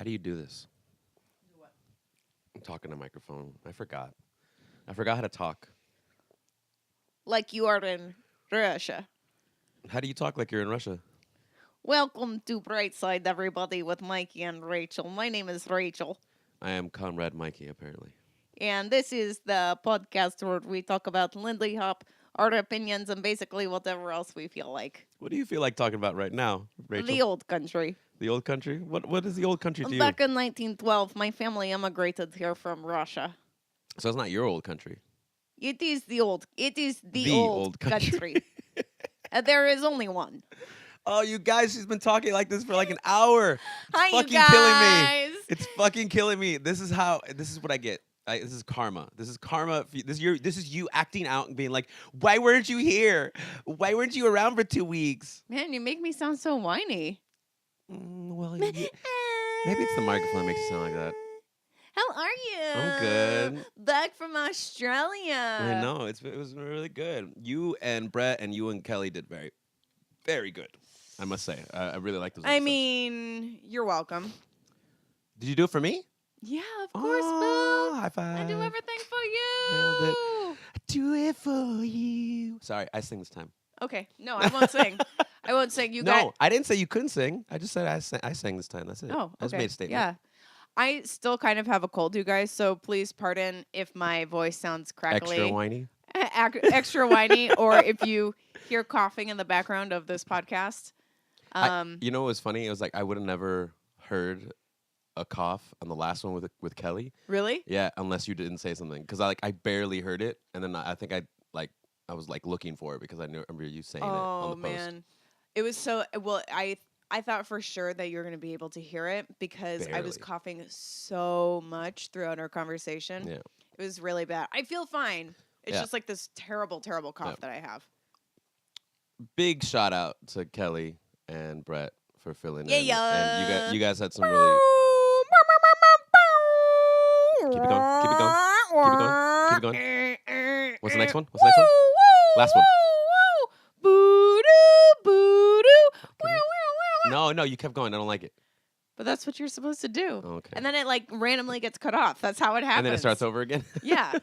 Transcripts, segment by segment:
How do you do this? Do what? I'm talking to microphone. I forgot. I forgot how to talk. Like you are in Russia. How do you talk like you're in Russia? Welcome to Brightside, everybody, with Mikey and Rachel. My name is Rachel, I am Comrade Mikey, apparently. and this is the podcast where we talk about Lindy Hop, our opinions, and basically whatever else we feel like. What do you feel like talking about right now, Rachel? The old country. The old country? What is the old country to you? Back in 1912, my family immigrated here from Russia. So it's not your old country. It is the old The old old country. country. There is only one. Oh, you guys, she's been talking like this for like an hour. It's Hi, you fucking killing me. guys. It's fucking killing me. This is what I get. This is karma. This is karma. This is you acting out and being like, why weren't you here? Why weren't you around for 2 weeks? Man, you make me sound so whiny. Well, maybe it's the microphone that makes you sound like that. How are you? I'm good. Back from Australia. I know. It was really good. You and Brett and you and Kelly did very, very good. I must say. I really like those I episodes. mean, you're welcome. Did you do it for me? Yeah, of course, Oh, boo. high five. I do everything for Nailed it. you. I do it for you. Sorry, I sing this time. Okay, no, I won't sing. I won't sing. You No, I didn't say you couldn't sing. I just said I sang this time. That's it. Oh, I just okay. made a statement. Yeah. I still kind of have a cold, you guys, so please pardon if my voice sounds crackly. Extra whiny. Extra whiny, or if you hear coughing in the background of this podcast. You know what was funny? It was like I would have never heard a cough on the last one with Kelly. Really? Yeah, unless you didn't say something, because I barely heard it, and then I think I was like looking for it because I remember you saying it on the post. Man. It was so well. I thought for sure that you were going to be able to hear it because I was Barely. coughing so much throughout our conversation. Yeah. It was really bad. I feel fine. It's Yeah. just like this terrible, terrible cough Yeah. that I have. Big shout out to Kelly and Brett for filling in. Yeah. And you guys had some really. Keep it going. Keep it going. Keep it going. Keep it going. What's the next one? What's the next one? Last one. No, you kept going. I don't like it. But that's what you're supposed to do. Okay. And then it like randomly gets cut off. That's how it happens. And then it starts over again. Yeah.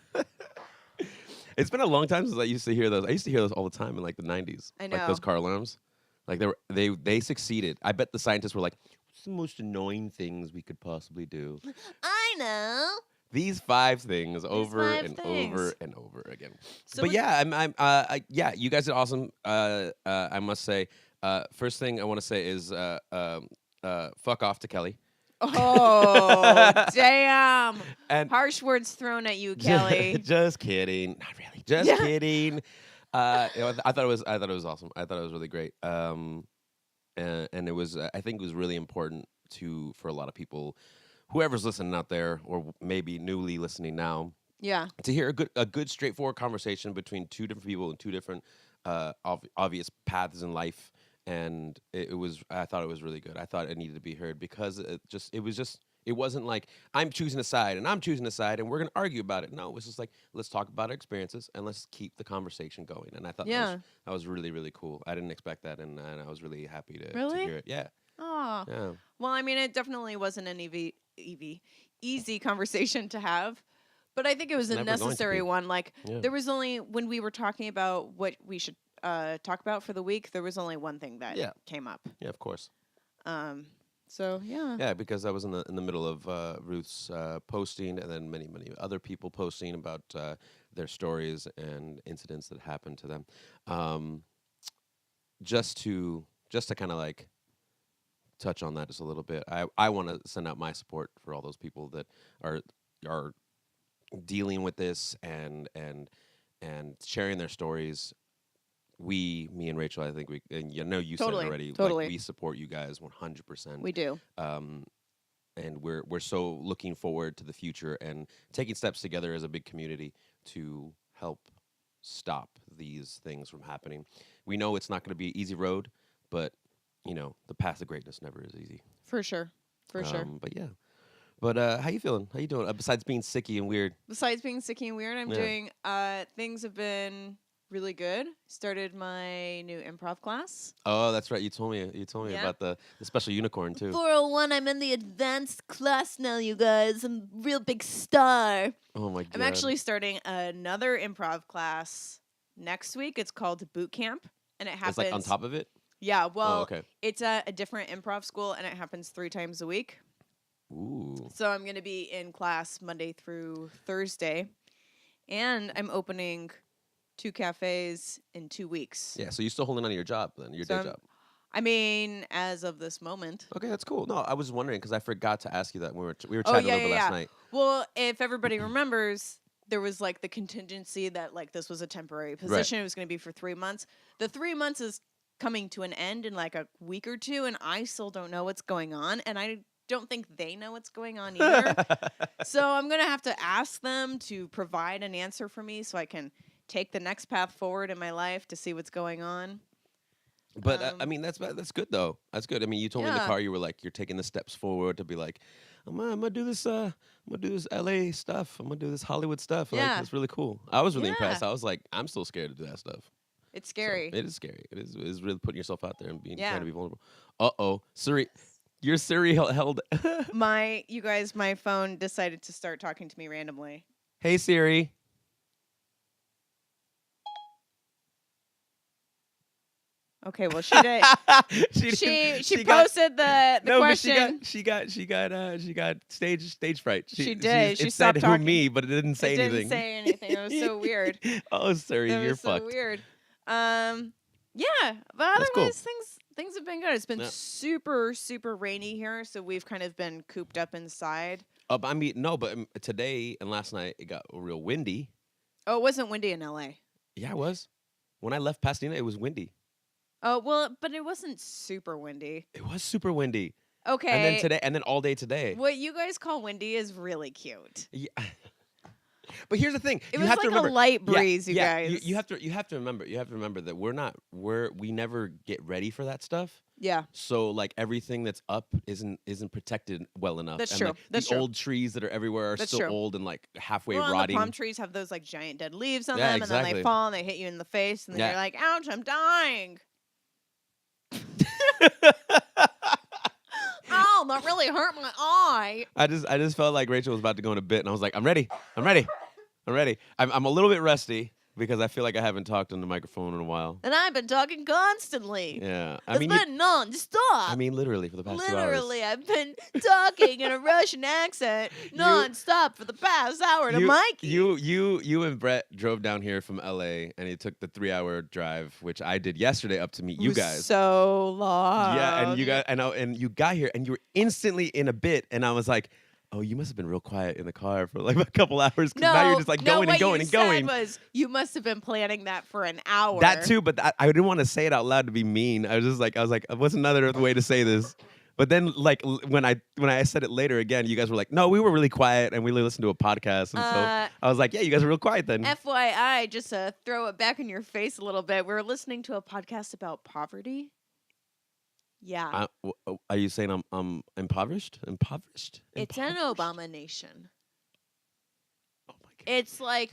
It's been a long time since I used to hear those. I used to hear those all the time in like the 90s. I Like those know. car alarms. Like they succeeded. I bet the scientists were like, what's the most annoying things we could possibly do? I know. These 5 things over 5 and things. over and over again. So But we- yeah, yeah, you guys did awesome. I must say, first thing I want to say is fuck off to Kelly. Oh, damn. And Harsh words thrown at you, Kelly. just kidding. Not really. Just Yeah. kidding. I thought it was awesome. I thought it was really great. And it was I think it was really important for a lot of people, whoever's listening out there, or maybe newly listening now, Yeah. to hear a good straightforward conversation between 2 different people in 2 different obvious paths in life. And I thought it was really good. I thought it needed to be heard because it wasn't like I'm choosing a side and I'm choosing a side and we're going to argue about it. No, it was just like, let's talk about our experiences and let's keep the conversation going. And I thought Yeah. that was really, really cool. I didn't expect that. And I was really happy to Really? hear it. Yeah. Oh. Yeah. Well, I mean, it definitely wasn't an easy conversation to have, but I think it was a Never going to necessary be. one. Like, Yeah. there was only, when we were talking about what we should talk about for the week, there was only one thing that Yeah. came up. Yeah, of course. So, yeah. Yeah, because I was in the middle of Ruth's posting, and then many other people posting about their stories and incidents that happened to them. Just to kind of like touch on that just a little bit. I want to send out my support for all those people that are dealing with this and sharing their stories. Me and Rachel, I think and you know you Totally, said already, totally. like, we support you guys 100%. We do. And we're so looking forward to the future and taking steps together as a big community to help stop these things from happening. We know it's not going to be an easy road, but you know the path to greatness never is easy. For sure. For sure. But yeah. But how you feeling? How you doing? Besides being sicky and weird. Besides being sicky and weird, I'm Yeah. doing, things have been Really good. Started my new improv class. Oh, that's right. You told me. You told me Yeah. about the special unicorn too. 401, I'm in the advanced class now, you guys. I'm a real big star. Oh my god. I'm actually starting another improv class next week. It's called Boot Camp, and it happens. It's like on top of it. Yeah, well, Oh, okay. it's at a different improv school, and it happens 3 times a week. Ooh. So I'm going to be in class Monday through Thursday, and I'm opening 2 cafes in 2 weeks. Yeah. So you're still holding on to your job then, your day job. I mean, as of this moment. Okay, that's cool. No, I was wondering because I forgot to ask you that when we were chatting a little bit last night. Well, if everybody remembers, there was like the contingency that like this was a temporary position. It was going to be for 3 months. The 3 months is coming to an end in like a week or two, and I still don't know what's going on, and I don't think they know what's going on either. So I'm going to have to ask them to provide an answer for me so I can take the next path forward in my life to see what's going on. But I mean, that's good though. That's good. I mean, you told me in the car you were like you're taking the steps forward to be like, I'm gonna do this LA stuff. I'm gonna do this Hollywood stuff. Yeah. Like, that's really cool. I was really impressed. I was like, I'm still scared to do that stuff. It's scary. So, it is scary. It is really putting yourself out there and trying to be vulnerable. Siri, your Siri held. You guys, my phone decided to start talking to me randomly. Hey Siri. Okay, well she did. she posted the question. She got stage fright. She did. She it stopped said talking. Who me, but it didn't say anything. It didn't say anything. It was so weird. Oh, Siri, you're so fucked. Weird. Yeah, but otherwise things have been good. It's been super rainy here, so we've kind of been cooped up inside. I mean, no, but today and last night it got real windy. Oh, it wasn't windy in LA. Yeah, it was. When I left Pasadena, it was windy. Oh, well, but it wasn't super windy. It was super windy. Okay. And then all day today. What you guys call windy is really cute. Yeah. But here's the thing. It was like a light breeze, you guys. You have to remember that we never get ready for that stuff. Yeah. So like everything that's up isn't protected well enough. That's and, true. Like, That's the true. old trees that are everywhere are still old and like halfway rotting. The palm trees have those like giant dead leaves on Yeah, them, exactly. and then they fall and they hit you in the face, and then you're like, "Ouch, I'm dying." Ow, that really hurt my eye. I just felt like Rachel was about to go in a bit, and I was like, I'm ready. I'm a little bit rusty because I feel like I haven't talked on the microphone in a while. And I've been talking constantly. Yeah, It's been non-stop. I mean, literally for the past 2 hours. Literally, I've been talking in a Russian accent non-stop for the past hour to Mikey. You and Brett drove down here from LA, and it took the 3-hour drive, which I did yesterday up to meet you guys. So long. Yeah, and you guys, and you got here, and you were instantly in a bit, and I was like, oh, you must have been real quiet in the car for like a couple hours. Because now you're just like going and going and going. What you said was you must have been planning that for an hour. That too, but I didn't want to say it out loud to be mean. I was like, what's another way to say this? But then, like when I said it later again, you guys were like, no, we were really quiet and we listened to a podcast, and so I was like, yeah, you guys are real quiet then. FYI, just to throw it back in your face a little bit, we were listening to a podcast about poverty. Yeah. Are you saying I'm impoverished? It's an abomination. Oh my God. It's like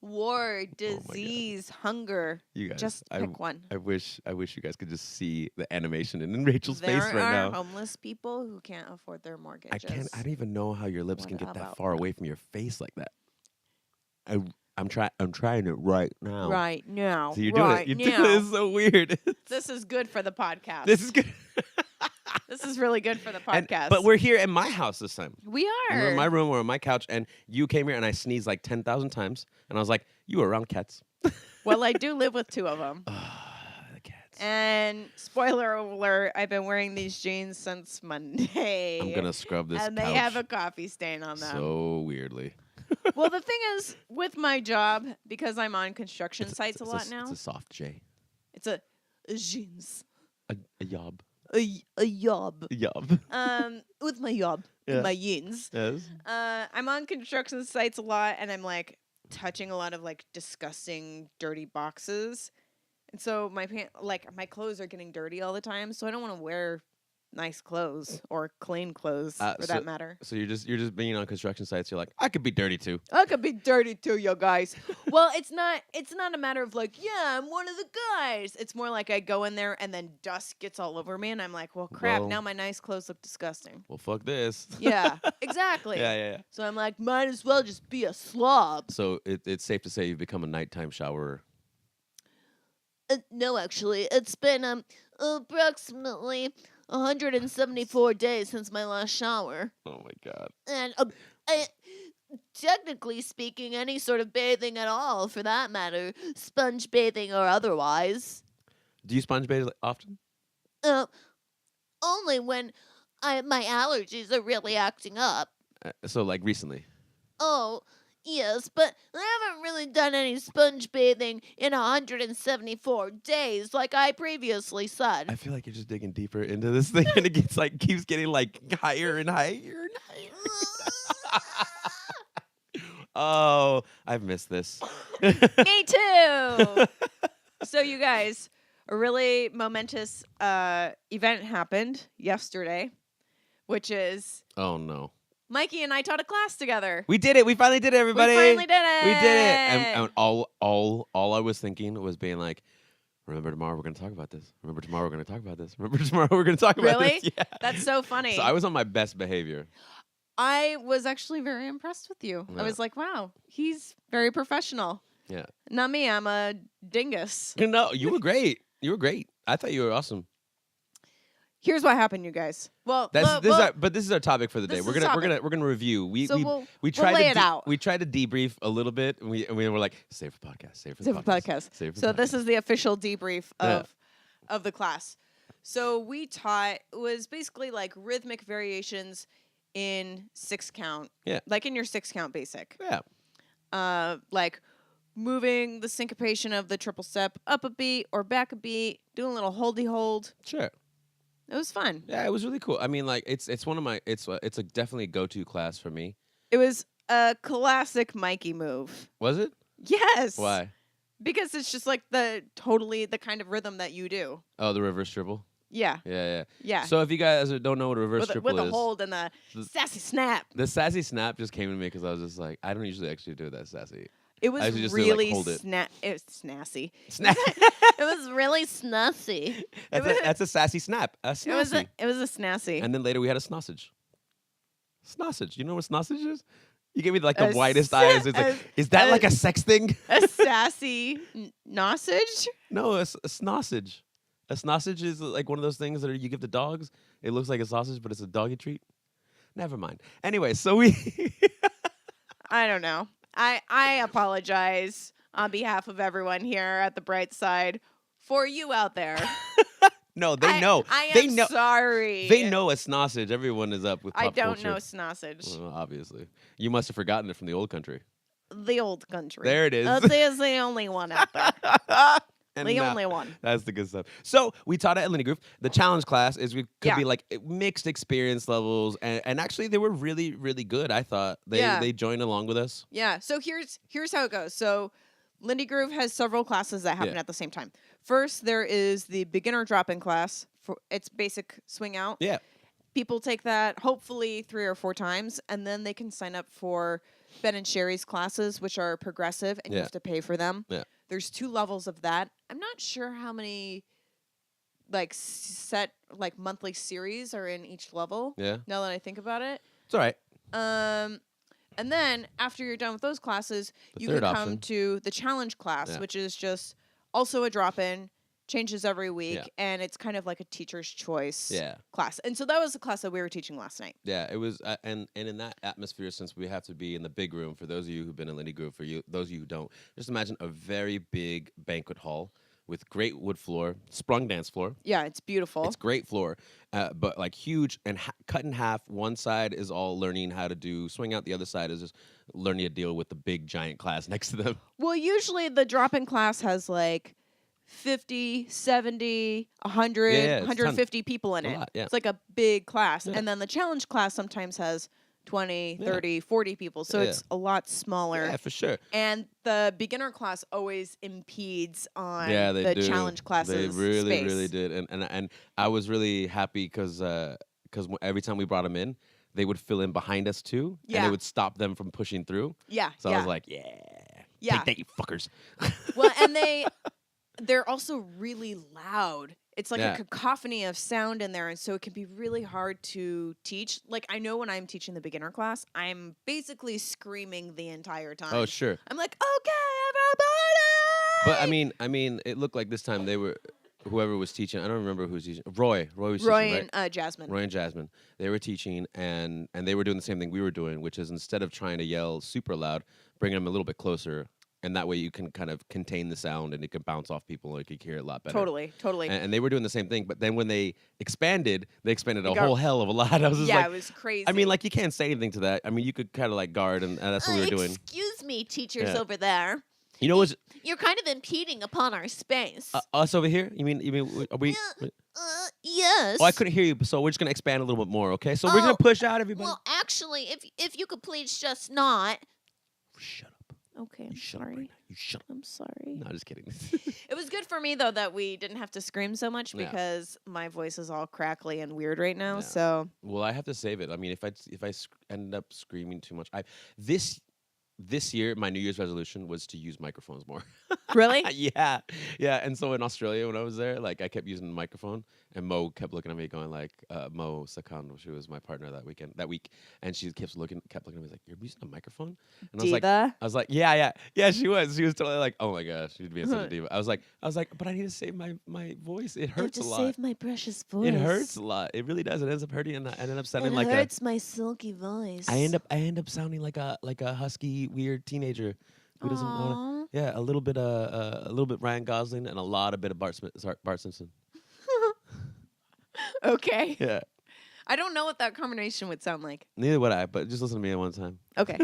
war, disease, hunger. You guys, just pick one. I wish you guys could just see the animation in Rachel's face right now. There are homeless people who can't afford their mortgages. I don't even know how your lips can get that far away from your face like that. I'm trying it right now. Right now. So you're doing it. You're doing it. It's so weird. This is good for the podcast. This is good. This is really good for the podcast. But we're here at my house this time. We are. We're in my room. We're on my couch. And you came here and I sneezed like 10,000 times. And I was like, you were around cats. Well, I do live with 2 of them. The cats. And spoiler alert, I've been wearing these jeans since Monday. I'm going to scrub this And they have a coffee stain on them. So weirdly. Well, the thing is, with my job, because I'm on construction sites a lot now. It's a soft J. It's a jeans. A yob. A yob. Yob. With my yob. Yeah. My jeans. Yes. I'm on construction sites a lot, and I'm like touching a lot of like disgusting, dirty boxes. And so my clothes are getting dirty all the time, so I don't want to wear nice clothes or clean clothes for that matter. So you're just being on construction sites. You're like, I could be dirty too. I could be dirty too, you guys. Well, it's not a matter of like, yeah, I'm one of the guys. It's more like I go in there and then dust gets all over me and I'm like, well, crap, now my nice clothes look disgusting. Well, fuck this. Yeah, exactly. Yeah. So I'm like, might as well just be a slob. So it's safe to say you've become a nighttime showerer. No, actually, it's been approximately 174 days since my last shower. Oh my God. And technically speaking, any sort of bathing at all, for that matter, sponge bathing or otherwise. Do you sponge bathe often? Only when my allergies are really acting up. So like recently? Oh, yes, but I haven't really done any sponge bathing in 174 days, like I previously said. I feel like you're just digging deeper into this thing, and it keeps getting like higher and higher and higher. Oh, I've missed this. Me too. So you guys, a really momentous event happened yesterday, which is Oh no. Mikey and I taught a class together. We did it. We finally did it, everybody. We finally did it. We did it. And all I was thinking was being like, remember tomorrow we're going to talk about this. Remember tomorrow we're going to talk about this. Remember tomorrow we're going to talk about Really? this. Yeah. That's so funny. So I was on my best behavior. I was actually very impressed with you. Yeah. I was like, wow, he's very professional. Yeah. Not me. I'm a dingus. No, you were great. You were great. I thought you were awesome. Here's what happened, you guys. Well, this is our topic for the day. We're gonna review. We tried lay it out. We tried to debrief a little bit, and we were like, save for the podcast. Save for the podcast. Save for the podcast. This is the official debrief of the class. So we taught, it was basically like rhythmic variations in 6-count. Yeah. Like in your 6-count basic. Yeah. Like moving the syncopation of the triple step up a beat or back a beat, doing a little holdy hold. Sure. It was fun. Yeah, it was really cool. I mean, like it's one of my it's a definitely a go-to class for me. It was a classic Mikey move. Was it? Yes. Why? Because it's just like the kind of rhythm that you do. Oh, the reverse triple. Yeah. Yeah. So if you guys don't know what a reverse triple is, with the hold and the sassy snap. The sassy snap just came to me because I was just like, I don't usually actually do that sassy. It was really snazzy. It was snassy. It was really snassy. That's a sassy snap. A snassy. It was a snassy. And then later we had a snossage. Snossage. You know what snossage is? You gave me like the widest eyes. It's like, is that like a sex thing? A sassy nossage? No, a snossage. A snossage is like one of those things that you give the dogs. It looks like a sausage, but it's a doggy treat. Never mind. Anyway, so we... I don't know. I apologize on behalf of everyone here at the Brightside for you out there. No, they know. I they am know. sorry. They know a snossage. Everyone is up with pop culture. I don't know snossage. Well, obviously. You must have forgotten it from the old country. The old country. There it is. There's the only one out there. The only one. That's the good stuff. So we taught at Lindy Groove. The challenge class is could be like mixed experience levels, and actually they were really, really good. I thought they joined along with us. Yeah. So here's how it goes. So Lindy Groove has several classes that happen at the same time. First, there is the beginner drop-in class. It's basic swing out. Yeah. People take that hopefully 3 or 4 times, and then they can sign up for Ben and Sherry's classes, which are progressive, and you have to pay for them. Yeah. There's 2 levels of that. I'm not sure how many set monthly series are in each level. Yeah. Now that I think about it. It's all right. And then after you're done with those classes, you can come to the challenge class, which is just also a drop-in, changes every week, and it's kind of like a teacher's choice class. And so that was the class that we were teaching last night. Yeah, it was, and in that atmosphere, since we have to be in the big room, for those of you who've been in Lindy Groove, those of you who don't, just imagine a very big banquet hall with great wood floor, sprung dance floor. Yeah, it's beautiful. It's great floor, but like huge and cut in half. One side is all learning how to do swing out. The other side is just learning to deal with the big giant class next to them. Well, usually the drop-in class has like 50, 70, 100, 150 people in it. Lot, yeah. It's like a big class. And then the challenge class sometimes has 20, Yeah. 30, 40 people. So Yeah. it's a lot smaller. Yeah, for sure. And the beginner class always impedes on Yeah, they the do. challenge classes They really, space. really did. And I was really happy because every time we brought them in, they would fill in behind us too, and Yeah. it would stop them from pushing through. Yeah. So I was like, yeah, Yeah. take that, you fuckers. Well, and they're also really loud. It's like Yeah. a cacophony of sound in there, and so it can be really hard to teach. Like, I know when I'm teaching the beginner class, I'm basically screaming the entire time. Oh, sure. I'm like, okay, But everybody. I mean, it looked like this time they were, whoever was teaching. I don't remember who was teaching. Roy was Roy teaching, right? and Jasmine. Roy and Jasmine. They were teaching, and they were doing the same thing we were doing, which is instead of trying to yell super loud, bringing them a little bit closer, and that way you can kind of contain the sound and it can bounce off people and you can hear it a lot better. Totally. And they were doing the same thing, but then when they expanded a got- whole hell of a lot. I was just it was crazy. I mean, like, you can't say anything to that. I mean, you could kind of like guard, and that's what we were doing. Excuse me, teachers Yeah. over there. You know what's You're kind of impeding upon our space. us over here? You mean are we? Yes. Oh, I couldn't hear you, so we're just gonna expand a little bit more, okay? So we're gonna push out everybody. Well, actually, if you could please just not. Shut up. Okay, I'm You shut up sorry. right now. You shut up. I'm sorry. No, just kidding. It was good for me though that we didn't have to scream so much Yeah. because my voice is all crackly and weird right now. Yeah. So Well, I have to save it. I mean, if I end up screaming too much, this year my New Year's resolution was to use microphones more. really, yeah. And so in Australia when I was there, like I kept using the microphone, and Mo kept looking at me, going like, Mo Sakan, she was my partner that week, and she kept looking at me like, "You're using a microphone?" And diva. I was like, yeah. She was totally like, oh my gosh, she'd be such a diva. I was like, but I need to save my voice. It hurts a lot. Save my precious voice. It hurts a lot. It really does. It ends up hurting, and I end up sounding like hurts my silky voice. I end up sounding like a husky, weird teenager who doesn't know. Aw. Yeah, a little bit Ryan Gosling and a lot of bit of Bart Simpson. Okay. Yeah, I don't know what that combination would sound like. neither would I. But just listen to me at one time. Okay.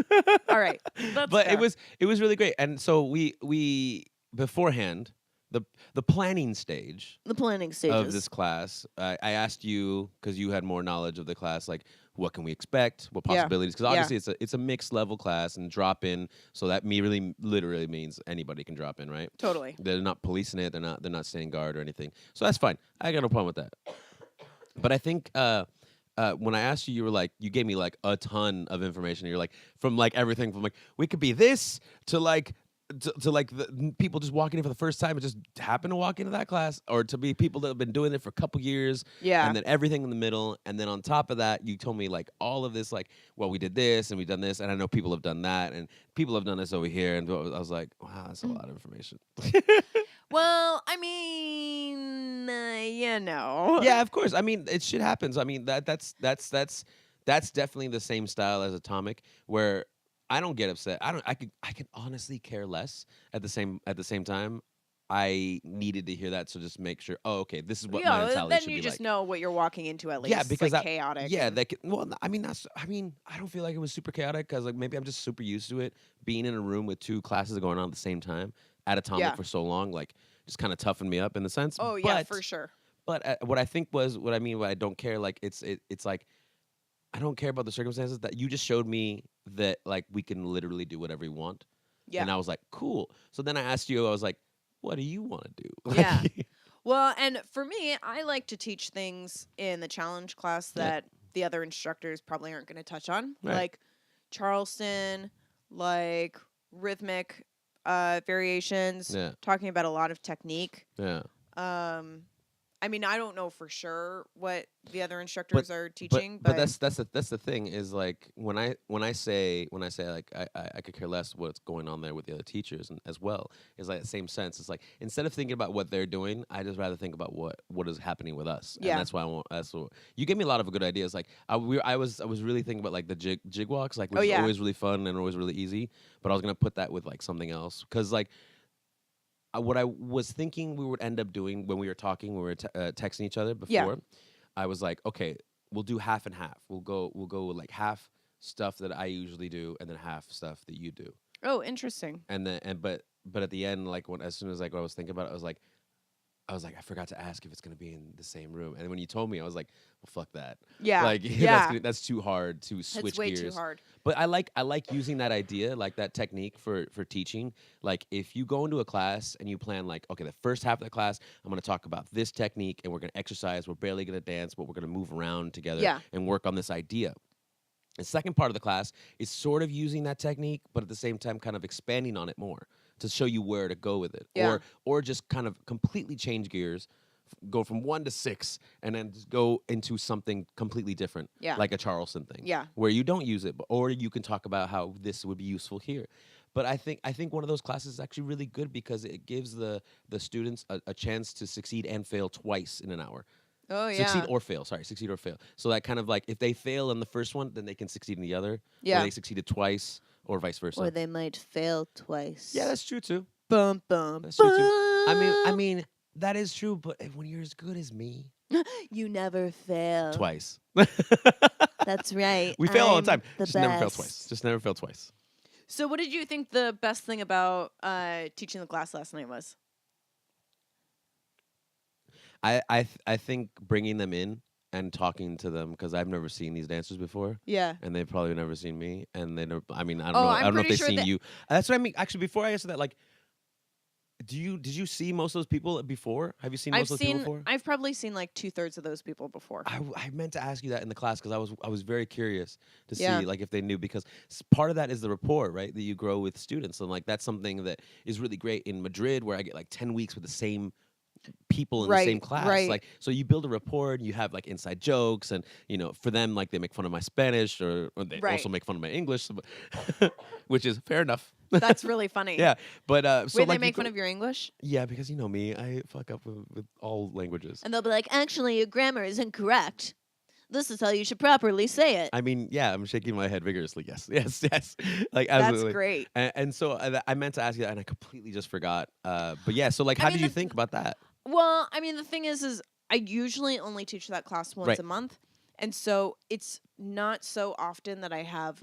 All right. That's But fair. it was really great. And so we beforehand, the planning stage the planning stages of this class, I asked you because you had more knowledge of the class, like what can we expect, what Yeah. possibilities? Because obviously it's a mixed level class and drop in, so that really literally means anybody can drop in, right? Totally. They're not policing it. They're not staying guard or anything. So that's fine. I got no problem with that. But I think when I asked you, you gave me like a ton of information. You're like from like everything from like we could be this to like. To like the people just walking in for the first time and just happen to walk into that class, or to be people that have been doing it for a couple years, Yeah. and then everything in the middle, and then on top of that, you told me like all of this, like, well, we did this and we've done this, and I know people have done that, and people have done this over here, and I was like, wow, that's a lot of information. Well, I mean, you know. Yeah, of course. I mean, it shit happens. I mean, that's definitely the same style as Atomic, where I don't get upset. I could honestly care less. At the same time, I needed to hear that, so just make sure. Oh, okay, this is what my mentality then should you be just like. know what you're walking into at least. Yeah, because like chaotic. Yeah, and- I mean, I don't feel like it was super chaotic because like maybe I'm just super used to it being in a room with two classes going on at the same time at Atomic Yeah. for so long. Like, just kind of toughened me up in the sense. Oh yeah, But- for sure. But what I mean by I don't care, like it's like I don't care about the circumstances. That you just showed me that like we can literally do whatever we want. Yeah. And I was like, cool. So then I asked you, I was like, what do you want to do? Yeah. Well, and for me, I like to teach things in the challenge class Yeah. that the other instructors probably aren't going to touch on, Right. like Charleston, like rhythmic variations, Yeah. talking about a lot of technique. Yeah. I mean, I don't know for sure what the other instructors are teaching, But that's the thing is like when I say like I could care less what's going on there with the other teachers and as well is like the same sense. It's like instead of thinking about what they're doing, I just rather think about what is happening with us. Yeah. And that's why I want. That's what you gave me a lot of good ideas. Like I was really thinking about like the jig walks, like which is always really fun and always really easy. But I was gonna put that with like something else because like. What I was thinking we would end up doing when we were talking, when we were texting each other before, Yeah. I was like, okay, we'll do half and half. We'll go with like half stuff that I usually do, and then half stuff that you do. Oh, interesting. But at the end, like as soon as like I was thinking about it, I was like, I was like, I forgot to ask if it's gonna be in the same room. And when you told me, I was like, well, fuck that. Yeah. Like Yeah. that's too hard to switch It's way gears. too hard. But I like using that idea, like that technique for teaching. Like if you go into a class and you plan like, okay, the first half of the class, I'm gonna talk about this technique and we're gonna exercise. We're barely gonna dance, but we're gonna move around together Yeah. and work on this idea. The second part of the class is sort of using that technique, but at the same time kind of expanding on it more to show you where to go with it. Yeah. Or just kind of completely change gears, go from 1 to 6 and then just go into something completely different. Yeah. Like a Charleston thing. Yeah. Where you don't use it, or you can talk about how this would be useful here. But I think one of those classes is actually really good because it gives the students a chance to succeed and fail twice in an hour. Oh, yeah. Succeed or fail. Sorry, succeed or fail. So that kind of like if they fail in the first one, then they can succeed in the other. Yeah. Or they succeeded twice, or vice versa. Or they might fail twice. Yeah, that's true too. Bum, bum, That's true too. I mean, that is true. But when you're as good as me, you never fail. twice. That's right. We fail all the time. Just never fail twice. Just never fail twice. So, what did you think the best thing about teaching the class last night was? I think bringing them in and talking to them because I've never seen these dancers before. Yeah. And they've probably never seen me. And they never. I mean, I don't Oh, know. I'm I don't know if pretty they've sure seen that- you. That's what I mean. Actually, before I answer that, like, did you see most of those people before? Have you seen most of those people before? I've probably seen like 2/3 of those people before. I meant to ask you that in the class because I was very curious to Yeah. see like if they knew because part of that is the rapport, right, that you grow with students, and like that's something that is really great in Madrid where I get like 10 weeks with the same people in the same class. right. Like so you build a rapport and you have like inside jokes and for them like they make fun of my Spanish or they Right. also make fun of my English, which is fair enough. That's really funny. Yeah, but so Wait, like they make fun of your English? Yeah, because you know me, I fuck up with all languages. And they'll be like, actually, your grammar is incorrect. This is how you should properly say it. I mean, yeah, I'm shaking my head vigorously. Yes, yes, yes. Like absolutely. That's great. And so I meant to ask you that, and I completely just forgot. But yeah, so like, how did you think about that? Well, I mean, the thing is I usually only teach that class once Right. a month. And so it's not so often that I have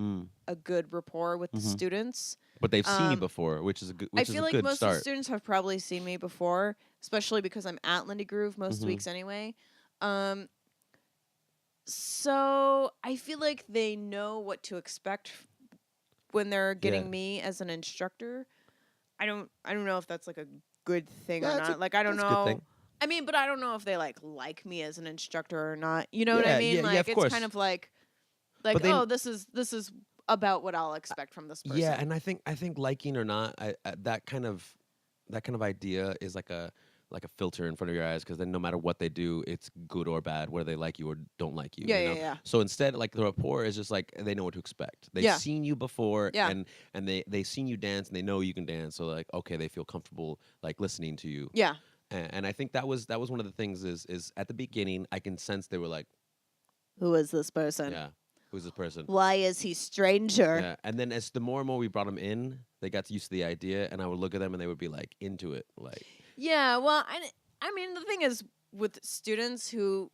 a good rapport with the students. But they've seen you before, which is a good. Which I feel is a like good most start. of the students have probably seen me before, especially because I'm at Lindy Groove most weeks anyway. So I feel like they know what to expect when they're getting me as an instructor. I don't know if that's like a good thing or not. Like I don't that's a good know. thing. I mean, but I don't know if they like me as an instructor or not. You know what I Yeah, mean? yeah, Like of it's course. kind of like But they- oh, this is about what I'll expect from this person. Yeah, and I think liking or not, that kind of idea is like a filter in front of your eyes because then no matter what they do, it's good or bad, whether they like you or don't like you. Yeah, you know? yeah. So instead, like the rapport is just like they know what to expect. They've Yeah. seen you before, Yeah. and they seen you dance, and they know you can dance. So like, okay, they feel comfortable like listening to you. Yeah. And I think that was one of the things is at the beginning I can sense they were like, Who is this person? yeah, who's this person? Why is he stranger? Yeah, and then as the more and more we brought them in, they got used to the idea, and I would look at them and they would be like into it, like Yeah, well, I mean, the thing is with students who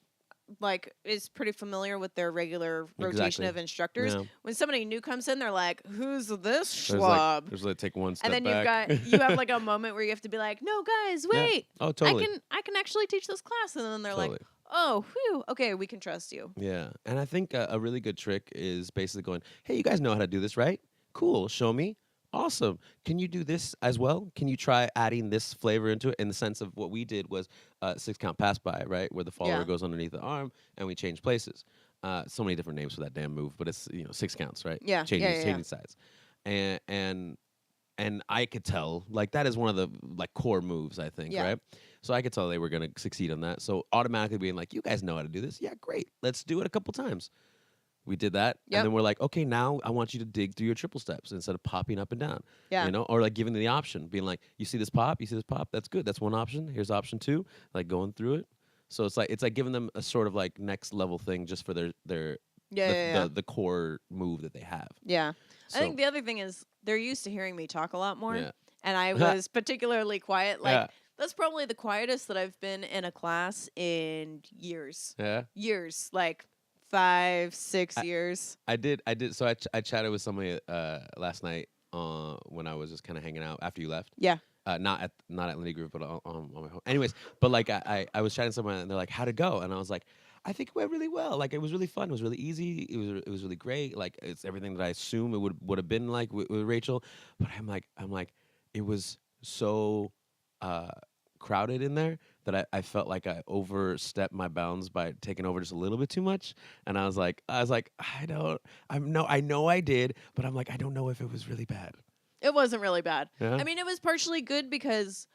like is pretty familiar with their regular rotation Exactly. of instructors. Yeah. When somebody new comes in, they're like, "Who's this there's schwab?" there's like take one step And then back. you have like a moment where you have to be like, "No, guys, wait, oh totally, I can actually teach this class." And then they're totally. like, "Oh, whew, okay, we can trust you." Yeah, and I think a really good trick is basically going, "Hey, you guys know how to do this, right? Cool, show me. Awesome. Can you do this as well? Can you try adding this flavor into it?" In the sense of what we did was 6-count pass by, right, where the follower Yeah. goes underneath the arm and we change places. So many different names for that damn move, but it's 6 counts, right? Yeah, changing sides, and I could tell like that is one of the like core moves I think, Yeah. right? So I could tell they were gonna succeed on that. So automatically being like, "You guys know how to do this? Yeah, great. Let's do it a couple times." We did that, Yep. and then we're like, okay, now I want you to dig through your triple steps instead of popping up and down. Yeah. Or like giving them the option, being like, you see this pop, that's good. That's one option. Here's option 2, like going through it. So it's like giving them a sort of like next level thing just for their the core move that they have. Yeah. So, I think the other thing is they're used to hearing me talk a lot more. Yeah. And I was particularly quiet. Like, Yeah. that's probably the quietest that I've been in a class in years. Yeah. Years. Like 5, 6 years. I did. So I chatted with somebody last night when I was just kind of hanging out after you left. Yeah. not at Lindy Group, but on my home. Anyways, but like I was chatting to someone and they're like, how'd it go? And I was like, I think it went really well. Like it was really fun. It was really easy. It was really great. Like it's everything that I assume it would have been like with Rachel. But I'm like, it was so crowded in there that I felt like I overstepped my bounds by taking over just a little bit too much. And I was like, I know I did, but I'm like, I don't know if it was really bad. It wasn't really bad. Yeah? I mean, it was partially good because,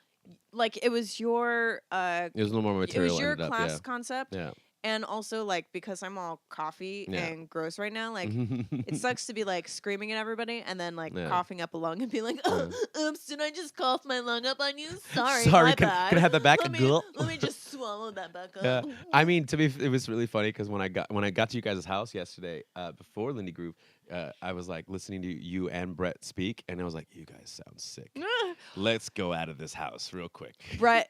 like, it was your It was a little more it material. was your ended class up, concept, yeah. and also like because I'm all coffee Yeah. and gross right now. Like, it sucks to be like screaming at everybody and then like Yeah. coughing up a lung and be like, Yeah. oops, did I just cough my lung up on you? Sorry, Sorry, my can bad. I have that back? Let me just swallow that back up. Yeah. I mean, it was really funny because when I got to you guys' house yesterday, before Lindy Group, I was like listening to you and Brett speak, and I was like, you guys sound sick. Let's go out of this house real quick. Brett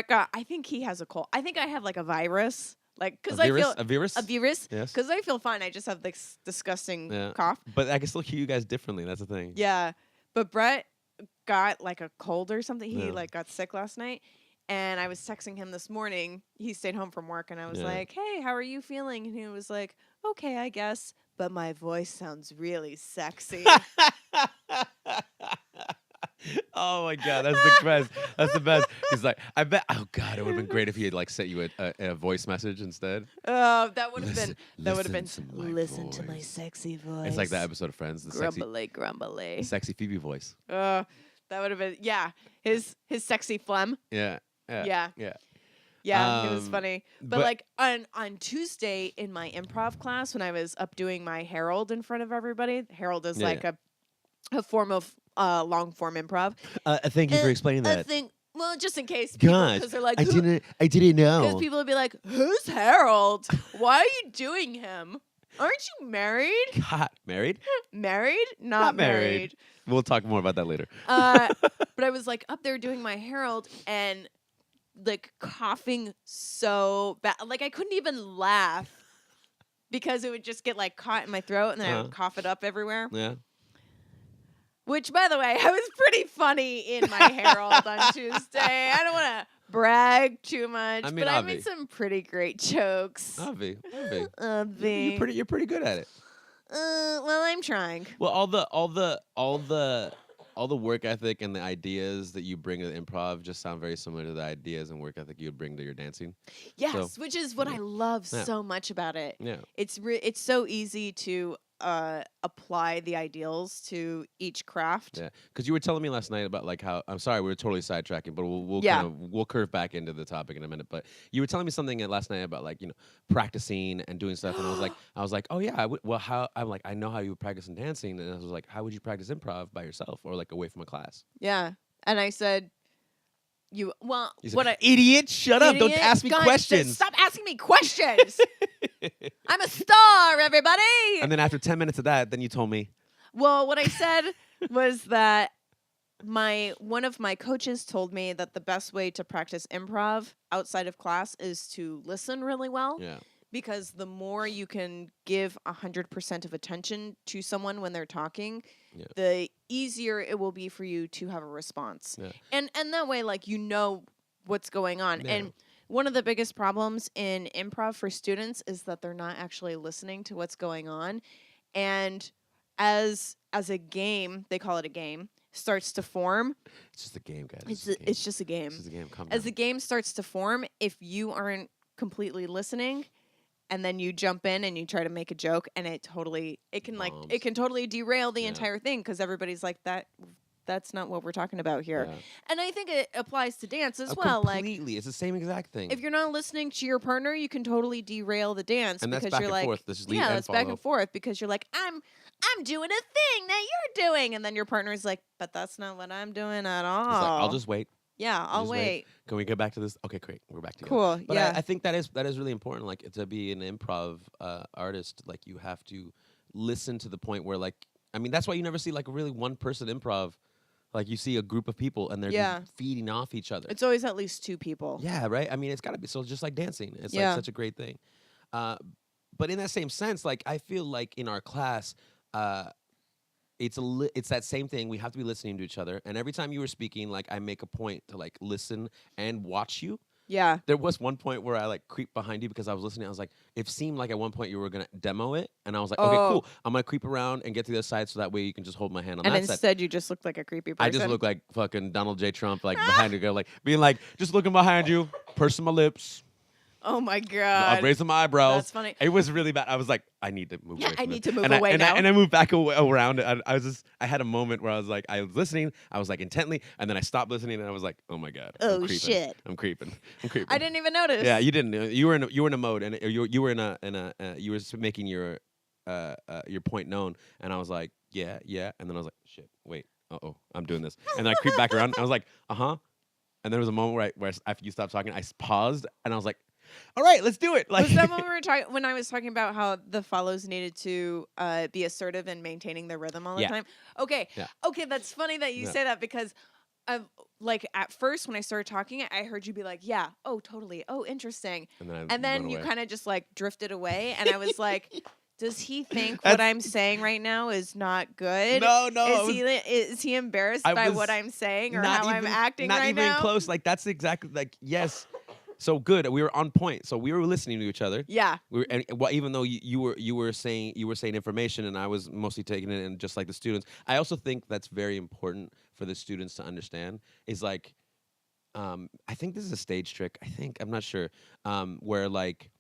got. I think he has a cold. I think I have like a virus. Like, because I feel a virus. Yes. Because I feel fine. I just have this disgusting cough. But I can still hear you guys differently. That's the thing. Yeah, but Brett got like a cold or something. He Yeah. like got sick last night, and I was texting him this morning. He stayed home from work, and I was Yeah. like, "Hey, how are you feeling?" And he was like, "Okay, I guess, but my voice sounds really sexy." Oh my god, that's the best. That's the best. He's like, I bet. Oh god, it would have been great if he had like sent you a voice message instead. Oh, that would have been. Listen to my Listen to my voice." sexy voice. It's like that episode of Friends, the grumbly. sexy Phoebe voice. That would have been his sexy phlegm. Yeah. Yeah. Yeah. Yeah, it was funny. But but- like on Tuesday in my improv class, when I was up doing my Herald in front of everybody, Herald is Yeah, like a form of long form improv. Thank you for explaining I that. think, well, just in case, Gosh, because they're like, I didn't know. because people would be like, who's Harold? Why are you doing him? Aren't you married? God, married? Married? Not married. We'll talk more about that later. But I was like up there doing my Herald and like coughing so bad. Like I couldn't even laugh because it would just get like caught in my throat and then I would cough it up everywhere. Yeah. Which, by the way, I was pretty funny in my Herald on Tuesday. I don't want to brag too much, I mean, but I Avi. made some pretty great jokes. Avi. Avi. You're pretty good at it. Well, I'm trying. Well, all the work ethic and the ideas that you bring to the improv just sound very similar to the ideas and work ethic you would bring to your dancing. Yes, which is what I love Yeah. so much about it. Yeah. It's so easy to apply the ideals to each craft. Yeah, because you were telling me last night about like how I'm sorry we were totally sidetracking, but we'll curve back into the topic in a minute. But you were telling me something last night about like practicing and doing stuff, and I was like, oh yeah, I know how you would practice in dancing, and I was like, how would you practice improv by yourself or like away from a class? Yeah, and I said, He's like, idiot, shut up! Don't ask me guys, questions. Stop asking me questions. I'm a star, everybody. And then after 10 minutes of that, then you told me. Well, what I said was that one of my coaches told me that the best way to practice improv outside of class is to listen really well. Yeah. Because the more you can give 100% of attention to someone when they're talking, the easier it will be for you to have a response. Yeah. And that way, like, you know what's going on. Yeah. And one of the biggest problems in improv for students is that they're not actually listening to what's going on. And as a game, they call it a game, starts to form. It's just a game, guys. It's just a game. It's just a game. As the game starts to form, if you aren't completely listening, and then you jump in and you try to make a joke, and it can totally derail the entire thing because everybody's like that's not what we're talking about here. Yeah. And I think it applies to dance as well. Completely, it's the same exact thing. If you're not listening to your partner, you can totally derail the dance and because that's back you're and like, forth. That's just that's back and forth because you're like, I'm doing a thing that you're doing, and then your partner's like, but that's not what I'm doing at all. It's like, I'll just wait. Yeah, I'll wait. Can we go back to this? Okay, great. We're back together. Cool. But yeah. I think that is really important. Like to be an improv artist, like you have to listen to the point where like that's why you never see like a really one person improv. Like you see a group of people and they're just feeding off each other. It's always at least two people. Yeah, right. It's got to be so just like dancing. It's like such a great thing. But in that same sense, like I feel like in our class, it's that same thing. We have to be listening to each other. And every time you were speaking, like I make a point to like listen and watch you. Yeah. There was one point where I like creeped behind you because I was listening. I was like, it seemed like at one point you were gonna demo it, and I was like, okay, cool. I'm gonna creep around and get to the other side so that way you can just hold my hand on and that side. instead, you just look like a creepy person. I just look like fucking Donald J. Trump, like behind you, girl, like being like, just looking behind you, pursing my lips. Oh my god! I'm raising my eyebrows. That's funny. It was really bad. I was like, I need to move. Yeah, away from I need this. to move and away now. And I moved back around. I had a moment where I was like, I was listening. I was like intently, and then I stopped listening, and I was like, oh my god. Oh I'm creeping. shit. I'm creeping. I didn't even notice. Yeah, you didn't. You were in a mode, and you were in a you were making your point known, and I was like, yeah, and then I was like, shit, wait, I'm doing this, and then I creeped back around. I was like, and then there was a moment where after you stopped talking, I paused, and I was like, all right, let's do it. Like, was that when we were talking? When I was talking about how the follows needed to be assertive and maintaining their rhythm all the time. Okay, that's funny that you say that because, like at first when I started talking, I heard you be like, "Yeah, oh, totally, oh, interesting," and then you kind of just like drifted away, and I was like. Does he think what I'm saying right now is not good? No. Is he embarrassed by what I'm saying or how I'm acting right now? Not even close. Like that's exactly like yes. So good. We were on point. So we were listening to each other. Yeah. Even though you were saying information and I was mostly taking it, and just like the students, I also think that's very important for the students to understand. Is like, I think this is a stage trick. I'm not sure. Where like.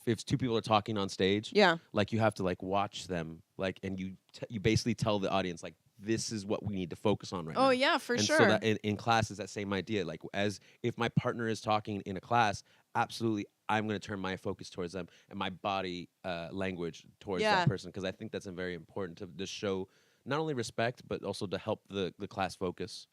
If two people are talking on stage, like you have to like watch them, like, and you basically tell the audience like this is what we need to focus on right now. Oh yeah, for sure. So that in class is that same idea. Like as if my partner is talking in a class, absolutely, I'm going to turn my focus towards them and my body language towards that person because I think that's very important to show not only respect but also to help the class focus.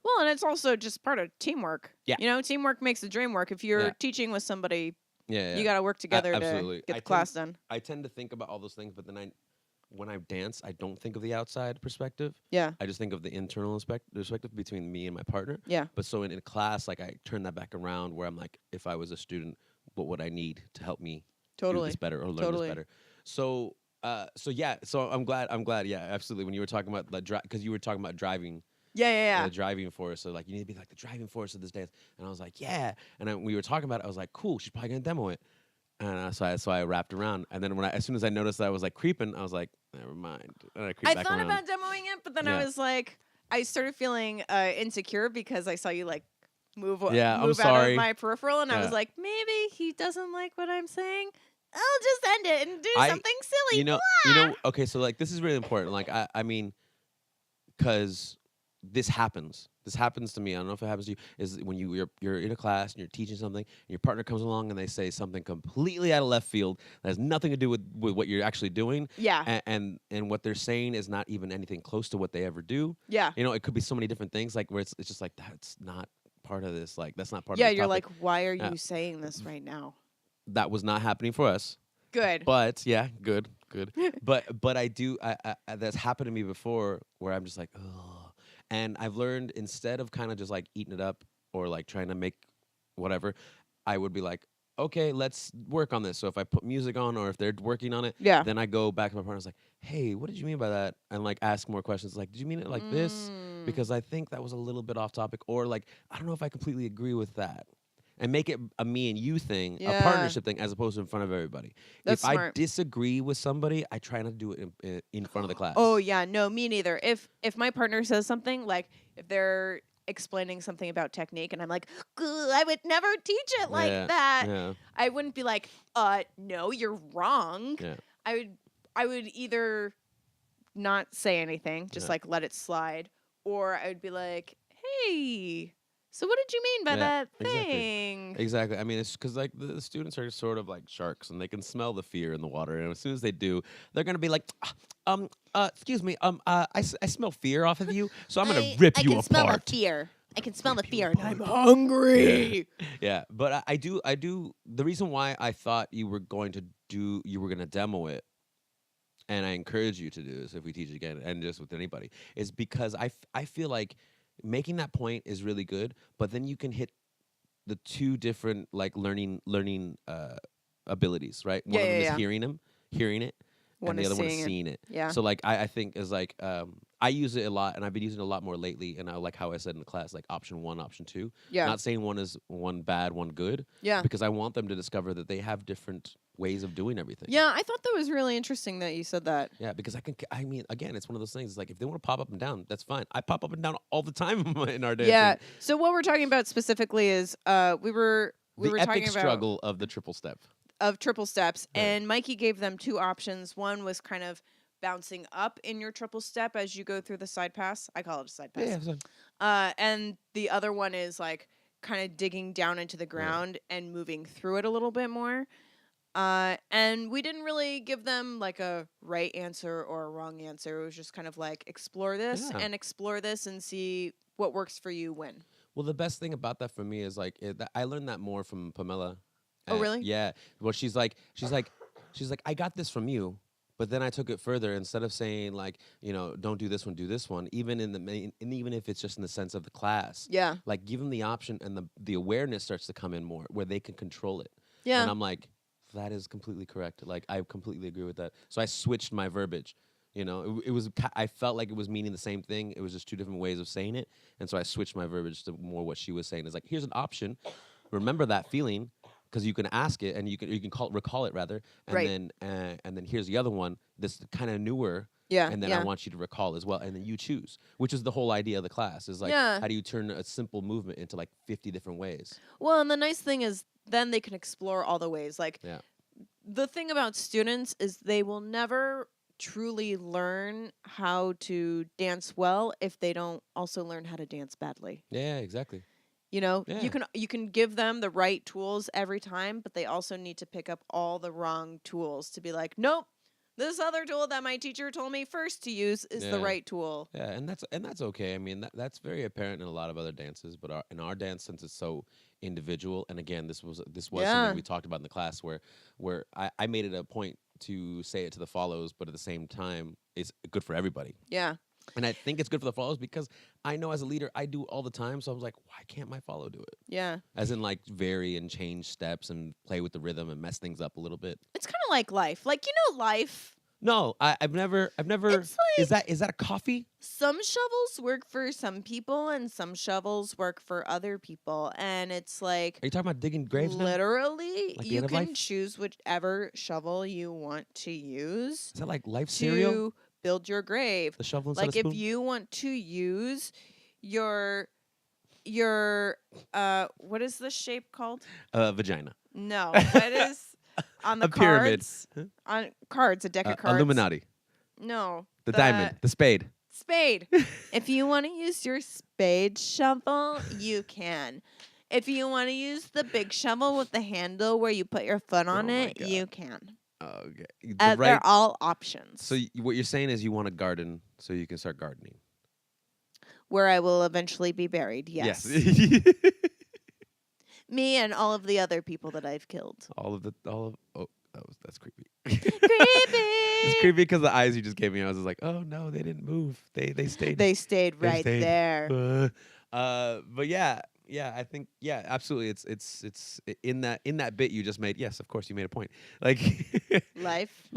Well, and it's also just part of teamwork. Yeah, teamwork makes the dream work. If you're teaching with somebody. Yeah. You got to work together to get the class done. I tend to think about all those things, but then when I dance, I don't think of the outside perspective. Yeah. I just think of the internal perspective between me and my partner. Yeah. But so in class, like I turn that back around where I'm like, if I was a student, what would I need to help me do this better or learn this better? So I'm glad. Yeah, absolutely. When you were talking about because you were talking about driving. Yeah. The driving force. So like you need to be like the driving force of this dance. And I was like, yeah. And we were talking about it. I was like, cool. She's probably gonna demo it. And so I wrapped around. And then as soon as I noticed that I was like creeping, I was like, never mind. And I creeped back thought around. about demoing it, but then I was like, I started feeling insecure because I saw you like move out of my peripheral, and I was like, maybe he doesn't like what I'm saying. I'll just end it and do something silly. You know. Okay, so like this is really important. Like I mean, because. This happens to me. I don't know if it happens to you. Is when you're in a class and you're teaching something, and your partner comes along and they say something completely out of left field that has nothing to do with what you're actually doing. Yeah. And what they're saying is not even anything close to what they ever do. Yeah. It could be so many different things. Like where it's just like that's not part of this. Like that's not part. Yeah. of this You're topic. like, why are you saying this right now? That was not happening for us. Good. But yeah, good. but I do. I that's happened to me before where I'm just like, oh. And I've learned instead of kind of just like eating it up or like trying to make whatever, I would be like, okay, let's work on this. So if I put music on or if they're working on it, then I go back to my partner. I was like, hey, what did you mean by that? And like ask more questions. Like, did you mean it like this? Because I think that was a little bit off topic. Or like, I don't know if I completely agree with that. And make it a me and you thing, a partnership thing, as opposed to in front of everybody. That's if smart. I disagree with somebody, I try not to do it in front of the class. Oh yeah, no, me neither. If my partner says something, like if they're explaining something about technique, and I'm like, I would never teach it like that. Yeah. I wouldn't be like, no, you're wrong. Yeah. I would either not say anything, just like let it slide, or I would be like, hey. So what did you mean by that thing? Exactly. I mean, it's because like the students are sort of like sharks, and they can smell the fear in the water. And as soon as they do, they're gonna be like, excuse me, I smell fear off of you, so I'm gonna rip you apart. I can smell the fear. I can smell the fear, and I'm hungry. Yeah, but I do. The reason why I thought you were gonna demo it, and I encourage you to do this if we teach again, and just with anybody, is because I feel like. Making that point is really good, but then you can hit the two different like learning abilities, right? One of them is hearing it, and the other one is seeing it. Yeah. So like I think is like I use it a lot, and I've been using it a lot more lately. And I like how I said in the class, like option 1, option 2. Yeah. Not saying one is one bad, one good. Yeah. Because I want them to discover that they have different ways of doing everything. Yeah, I thought that was really interesting that you said that. Yeah, because I mean, again, it's one of those things. It's like if they want to pop up and down, that's fine. I pop up and down all the time in our dancing. Yeah. So what we're talking about specifically is we were the talking epic about struggle of the triple step. Of triple steps, Right. and Mikey gave them 2 options. One was kind of bouncing up in your triple step as you go through the side pass. I call it a side pass. Yeah. And the other one is like kind of digging down into the ground and moving through it a little bit more. And we didn't really give them like a right answer or a wrong answer. It was just kind of like explore this and see what works for you when. Well, the best thing about that for me is like I learned that more from Pamela. Oh, really? Yeah. Well, she's like, I got this from you, but then I took it further. Instead of saying like, don't do this one, do this one. Even even if it's just in the sense of the class. Yeah. Like give them the option, and the awareness starts to come in more, where they can control it. Yeah. And I'm like, that is completely correct. Like I completely agree with that. So I switched my verbiage. It was. I felt like it was meaning the same thing. It was just 2 different ways of saying it, and so I switched my verbiage to more what she was saying. It's like, here's an option. Remember that feeling, because you can ask it and you can recall it rather, and right. then here's the other one. This kind of newer. Yeah. And then I want you to recall as well, and then you choose, which is the whole idea of the class. Is like, how do you turn a simple movement into like 50 different ways? Well, and the nice thing is then they can explore all the ways. Like, the thing about students is they will never truly learn how to dance well if they don't also learn how to dance badly. Yeah, exactly. You can give them the right tools every time, but they also need to pick up all the wrong tools to be like, nope, this other tool that my teacher told me first to use is the right tool. Yeah, and that's okay. I mean, that's very apparent in a lot of other dances, but in our dance, since it's so individual, and again, this was something we talked about in the class where I made it a point to say it to the follows, but at the same time, it's good for everybody. Yeah. And I think it's good for the follows because I know as a leader, I do all the time. So I was like, why can't my follow do it? Yeah. As in like vary and change steps and play with the rhythm and mess things up a little bit. It's kind of like life. Like, life. No, I've never. It's like, is that a coffee? Some shovels work for some people and some shovels work for other people. And it's like, are you talking about digging graves now? Literally, like you can choose whichever shovel you want to use. Is that like life cereal? Build your grave. The shovel like if you want to use your what is the shape called? Vagina. No, what is on the a pyramid. On cards, a deck of cards. Illuminati. No. The diamond, the spade. Spade. If you want to use your spade shovel, you can. If you want to use the big shovel with the handle where you put your foot on it, you can. Okay. They're all options. So what you're saying is you want a garden so you can start gardening. Where I will eventually be buried, yes. Me and all of the other people that I've killed. That's creepy. Creepy. It's creepy because the eyes you just gave me, I was just like, oh no, they didn't move. They stayed. They stayed right there. But yeah, I think absolutely. It's in that bit you just made. Yes, of course you made a point. Like life.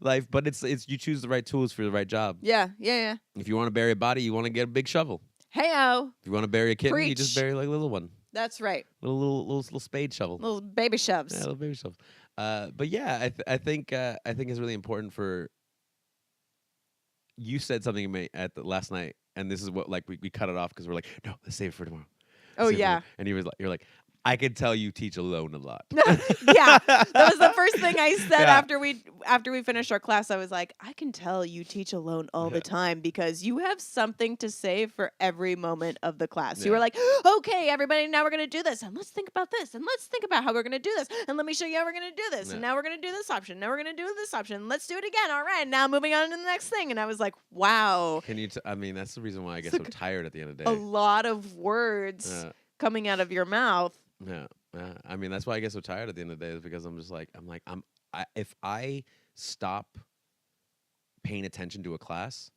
But it's you choose the right tools for the right job. Yeah. If you want to bury a body, you want to get a big shovel. Hey-o. If you want to bury a kitten, Preach. you just bury like a little one. That's right. Little spade shovel. Little baby shoves. Yeah, little baby shovel. But yeah, I think it's really important for. You said something to me last night, and this is what like we cut it off because we're like, no, let's save it for tomorrow. Oh yeah. And you're like, I can tell you teach alone a lot. Yeah, that was the first thing I said after we finished our class. I was like, I can tell you teach alone all the time because you have something to say for every moment of the class. Yeah. You were like, okay, everybody, now we're gonna do this, and let's think about this, and let's think about how we're gonna do this, and let me show you how we're gonna do this, and now we're gonna do this option, now we're gonna do this option, let's do it again. All right, now moving on to the next thing. And I was like, wow. Can you? I mean, that's the reason why I get so tired at the end of the day. A lot of words coming out of your mouth. Yeah. I mean, that's why I get so tired at the end of the day is because I'm just like, if I stop paying attention to a class,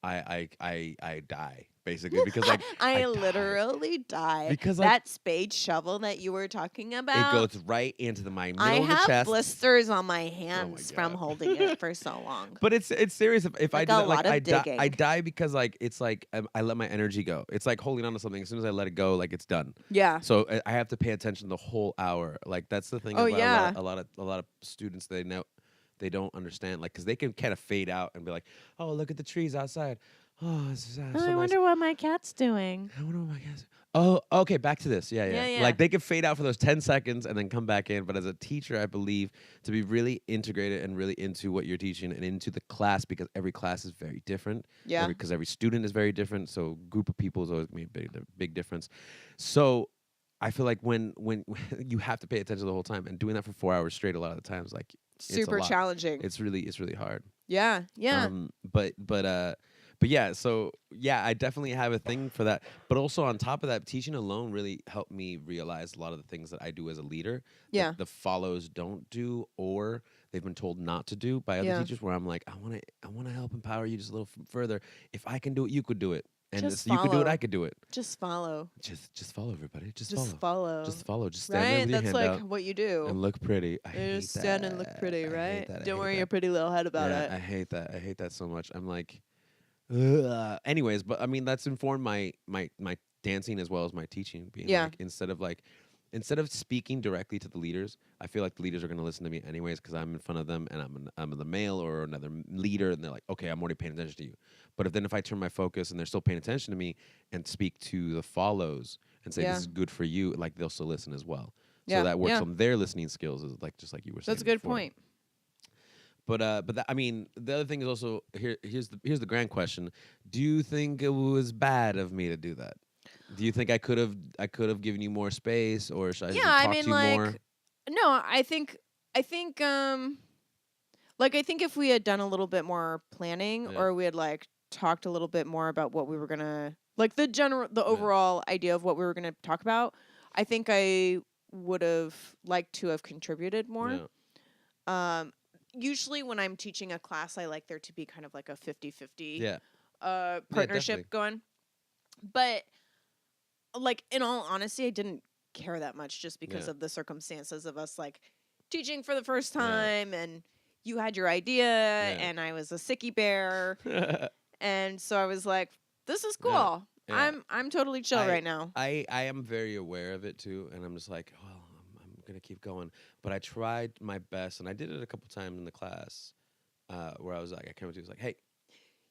I die basically because like I die. literally die. Because like That spade shovel that you were talking it about, goes right into my I middle of the have chest. blisters on my Oh my hands from God. holding it for so long. But it's serious. If I Like do a that, like lot of digging. I die because like it's like I let my energy go. It's like holding on to something. As soon as I let it go, like it's done. Yeah. So I have to pay attention the whole hour. Like that's the thing Oh, about yeah. a lot of students. They don't understand, like, because they can kind of fade out and be like, oh, look at the trees outside. Oh, this is so I nice. wonder what my cat's doing. I wonder what my cat's. Oh, okay, back to this. Yeah, yeah. Yeah, yeah. Like they can fade out for those 10 seconds and then come back in. But as a teacher, I believe to be really integrated and really into what you're teaching and into the class, because every class is very different. Yeah. Because every student is very different. So group of people is always made a big difference. So I feel like when you have to pay attention the whole time, and doing that for 4 hours straight, a lot of the times, like it's a Super lot. challenging. It's really hard. Yeah. Yeah. But yeah, so yeah, I definitely have a thing for that. But also on top of that, teaching alone really helped me realize a lot of the things that I do as a leader Yeah. that the follows don't do, or they've been told not to do by other Yeah. teachers. Where I'm like, I want to help empower you just a little further. If I can do it, you could do it, and Just you could do it, follow. I could do it. Just follow. Just follow, everybody. Just Just follow. follow. Just follow. Just stand there Right? with your That's hand like out what you do. and look pretty. I You hate just stand and look that. pretty, I hate right? that. I Don't hate worry that. your pretty little head about Yeah, it. I hate that. I hate that so much. I'm like, ugh. Anyways, but I mean that's informed my dancing as well as my teaching. Being Yeah. like, instead of speaking directly to the leaders, I feel like the leaders are going to listen to me anyways because I'm in front of them and I'm the male or another leader, and they're like, okay, I'm already paying attention to you. But if I turn my focus and they're still paying attention to me and speak to the follows and say Yeah. this is good for you, like they'll still listen as well. Yeah, So that works yeah. on their listening skills, is like just like you were saying. That's a good before. point. But that, I mean, the other thing is also here's the grand question: do you think it was bad of me to do that? Do you think I could have given you more space, or should I Yeah, have I talked mean, to you like, more? no, I think, like, I think if we had done a little bit more planning, Yeah. or we had like talked a little bit more about what we were gonna, like, the overall idea of what we were gonna talk about, I think I would have liked to have contributed more. Yeah. Usually when I'm teaching a class, I like there to be kind of like a 50-50 Yeah. partnership definitely. going. But like, in all honesty, I didn't care that much just because Yeah. of the circumstances of us like teaching for the first Yeah. time, and you had your idea and I was a sicky bear, and so I was like, this is cool. Yeah. I'm totally chill right now. I am very aware of it too, and I'm just like, well, I'm gonna keep going. But I tried my best, and I did it a couple times in the class, where I was like, I came up to you, was like, hey,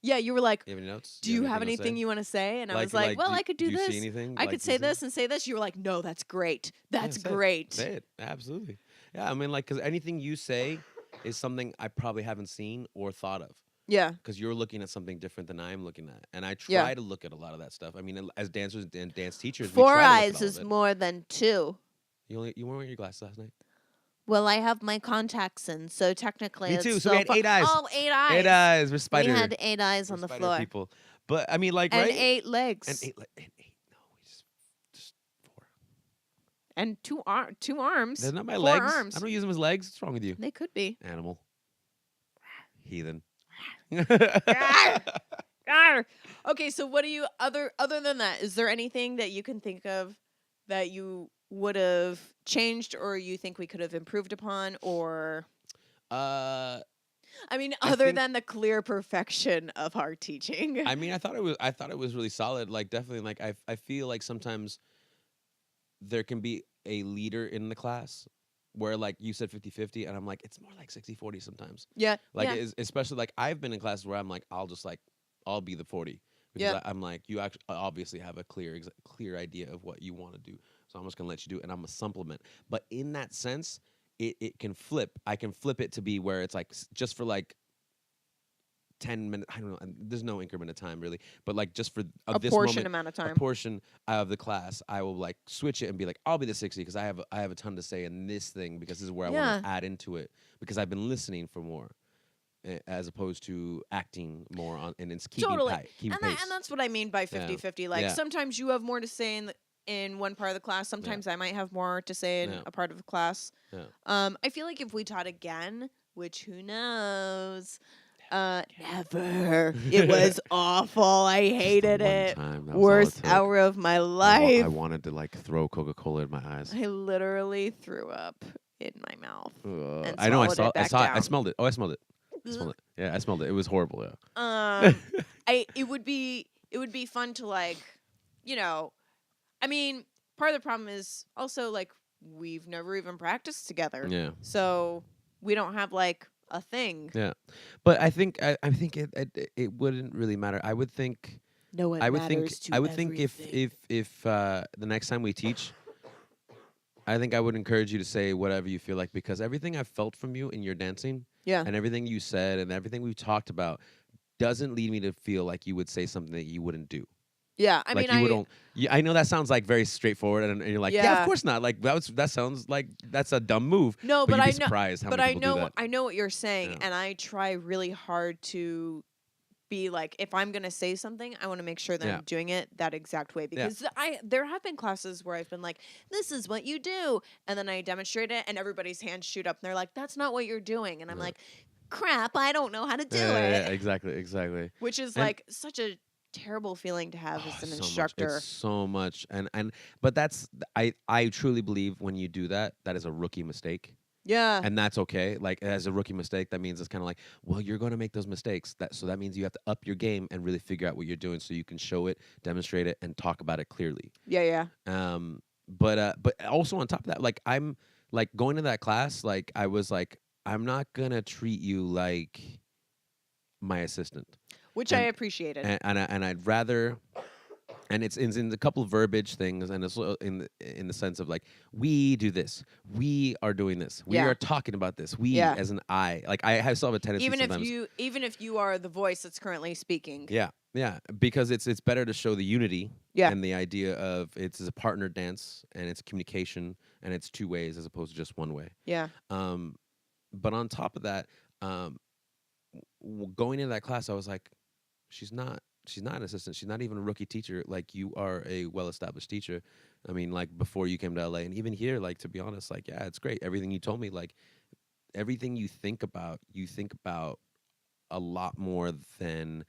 Yeah, you were like, you have any notes? do you have anything you want to say? And I was like, well, I could do you this. see anything? I Like, could say this and say this. You were like, no, that's great. That's say it. great. Say it. Absolutely. Yeah, I mean, like, because anything you say is something I probably haven't seen or thought of. Yeah. Because you're looking at something different than I'm looking at, and I try Yeah. to look at a lot of that stuff. I mean, as dancers and dance teachers, we Four try to look at eyes all of is it. more than two. You weren't wearing your glasses last night. Well, I have my contacts in, so technically Me it's too. So still we had 8 eyes. Oh, 8 eyes. 8 eyes. We're spider. We had 8 eyes we're on the spider floor. people. But I mean, like, And right? 8 legs. And eight. No, we just 4. And two arms. They're not my 4 legs. arms. I don't use them as legs. What's wrong with you? They could be. Animal. Heathen. Arr. Okay, so what do you other than that? Is there anything that you can think of that you would have changed, or you think we could have improved upon, or I mean, other than the clear perfection of our teaching? I mean, I thought it was really solid. Like, definitely, like I feel like sometimes there can be a leader in the class where, like, you said 50-50, and I'm like, it's more like 60-40 sometimes. Yeah. Like, yeah. especially, like, I've been in classes where I'm like, I'll be the 40. Because I'm like, you actually obviously have a clear idea of what you want to do. So I'm just going to let you do it, and I'm a supplement. But in that sense, it can flip. I can flip it to be where it's like just for like 10 minutes. I don't know. There's no increment of time really, but like just for a this portion moment, amount of time. a portion of the class, I will like switch it and be like, I'll be the 60 because I have a ton to say in this thing because this is where I want to add into it because I've been listening for more. As opposed to acting more on, and it's keeping pace. And that's what I mean by 50-50. Like, sometimes you have more to say in one part of the class. Sometimes I might have more to say in a part of the class. Yeah. I feel like if we taught again, which who knows, Never. It was awful. I hated one it. time. That was all it Worst took. hour of my I life. wanted to like throw Coca-Cola in my eyes. I literally threw up in my mouth and I know. I swallowed saw. it I back saw it. I down. smelled it. Oh, I smelled it. I smelled it. Yeah, I smelled it. It was horrible. Yeah. It would be fun to like, you know, I mean, part of the problem is also like we've never even practiced together. Yeah. So we don't have like a thing. Yeah. But I think it wouldn't really matter. I would think. No, it I would think. matters to I would think everything. if the next time we teach, I think I would encourage you to say whatever you feel like, because everything I've felt from you in your dancing Yeah. and everything you said and everything we've talked about doesn't lead me to feel like you would say something that you wouldn't do. Yeah, Like you would. I know that sounds like very straightforward, and you're like, yeah, of Yeah. course not. Like that sounds like that's a dumb move. No, but but you'd I be know. surprised how But many I people do know. that. I know what you're saying, Yeah. and I try really hard to be like, if I'm gonna say something, I want to make sure that Yeah. I'm doing it that exact way, because there have been classes where I've been like, this is what you do, and then I demonstrate it, and everybody's hands shoot up, and they're like, that's not what you're doing, and I'm Yeah. like, crap, I don't know how to do Yeah, it, exactly. which is And- like such a terrible feeling to have as an so instructor. Much. It's so much, but that's I truly believe when you do that, that is a rookie mistake. Yeah. And that's okay. Like, as a rookie mistake, that means it's kind of like, well, you're going to make those mistakes. So that means you have to up your game and really figure out what you're doing so you can show it, demonstrate it, and talk about it clearly. Yeah. But also on top of that, like I'm like going to that class, like I was like, I'm not gonna treat you like my assistant, Which I appreciated. and I'd rather. And it's in a couple of verbiage things, and it's in the sense of like, we do this, we are doing this, we are talking about this, we as an I, like I still have a tendency sometimes. Even if you are the voice that's currently speaking. Yeah, because it's better to show the unity and the idea of it's a partner dance and it's communication and it's two ways as opposed to just one way. Yeah. But on top of that, going into that class, I was like, she's not an assistant. She's not even a rookie teacher. Like, you are a well-established teacher. I mean, like, before you came to LA, and even here, like, to be honest, like, yeah, it's great. Everything you told me, like, everything you think about a lot more than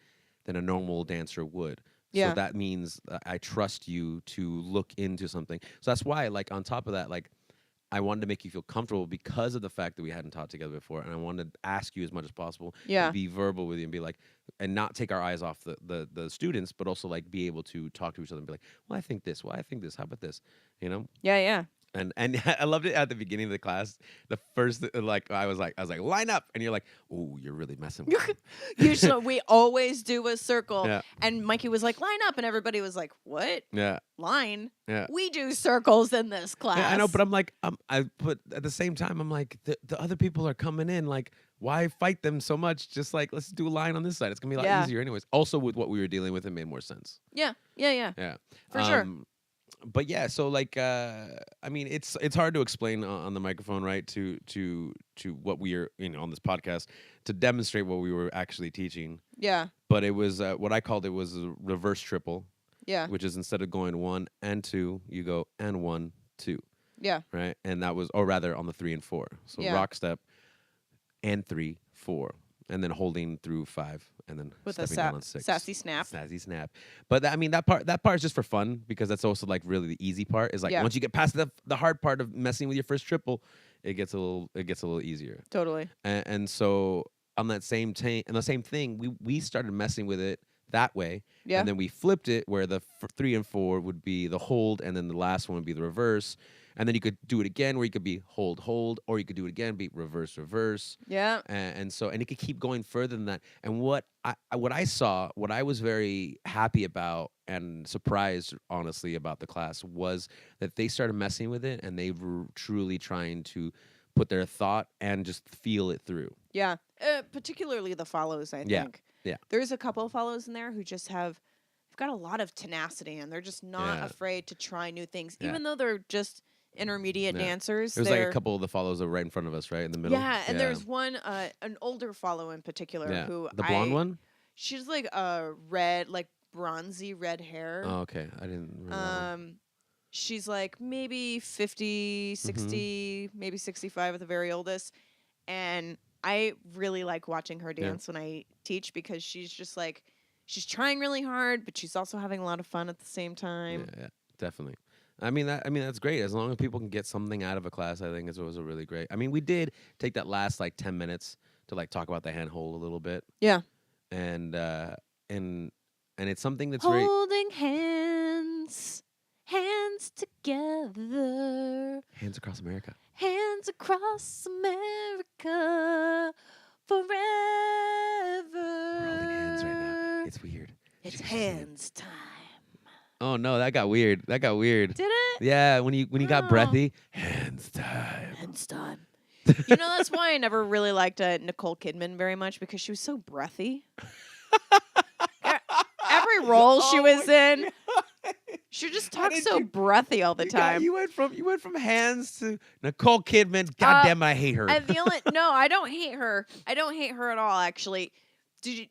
a normal dancer would. Yeah. So that means I trust you to look into something. So that's why, like, on top of that, like, I wanted to make you feel comfortable because of the fact that we hadn't taught together before, and I wanted to ask you as much as possible. Yeah. And be verbal with you and be like, and not take our eyes off the students, but also like be able to talk to each other and be like, well, I think this. Well, I think this. How about this? You know? Yeah. And I loved it at the beginning of the class. The first, like, I was like, line up, and you're like, oh, you're really messing with me. Usually, we always do a circle, Yeah. and Mikey was like, line up, and everybody was like, what? Yeah. Line? Yeah. We do circles in this class. Yeah, I know, but I'm like, but at the same time, I'm like, the other people are coming in, like, why fight them so much? Just like, let's do a line on this side. It's gonna be a lot easier, anyways. Also, with what we were dealing with, it made more sense. Yeah. Yeah, For sure. But yeah, so like, I mean, it's hard to explain on the microphone, right? To what we are, on this podcast, to demonstrate what we were actually teaching. Yeah. But it was what I called it was a reverse triple. Yeah. Which is, instead of going 1 and 2, you go and 1, 2. Yeah. Right, and that was, or rather, on the 3 and 4. So rock step and 3, 4. And then holding through 5, and then with stepping a down on 6. Sassy snap. Sassy snap. But that part is just for fun, because that's also like really the easy part. Is like once you get past the hard part of messing with your first triple, it gets a little easier. Totally. And so on that same thing, we started messing with it that way. Yeah. And then we flipped it where the 3 and 4 would be the hold, and then the last one would be the reverse. And then you could do it again where you could be hold, or you could do it again, be reverse, reverse. Yeah. And it could keep going further than that. And what I saw, what I was very happy about and surprised, honestly, about the class was that they started messing with it, and they were truly trying to put their thought and just feel it through. Yeah. Particularly the follows, I think. Yeah. There's a couple of follows in there who just they've got a lot of tenacity, and they're just not afraid to try new things, even though they're just intermediate dancers. There's like a couple of the follows are right in front of us, right in the middle. Yeah, and there's one, an older follow in particular, who the blonde one. She's like red, like bronzy red hair. Oh, okay, I didn't remember. She's like maybe 50, 60, maybe 65 at the very oldest, and I really like watching her dance when I teach because she's just like, she's trying really hard, but she's also having a lot of fun at the same time. Yeah, definitely. I mean that's great. As long as people can get something out of a class, I think it was a really great. I mean, we did take that last like 10 minutes to like talk about the handhold a little bit. Yeah. And it's something that's holding hands, hands together, hands across America. Hands across America forever. We're holding hands right now. It's weird. It's hands time. Oh no, that got weird. Did it? Yeah, when you got breathy, hands time. Hands time. You know, that's why I never really liked Nicole Kidman very much, because she was so breathy. Every role she was in, she just talked so breathy all the time. You went from hands to Nicole Kidman. Goddamn, I hate her. No, I don't hate her. I don't hate her at all. Actually,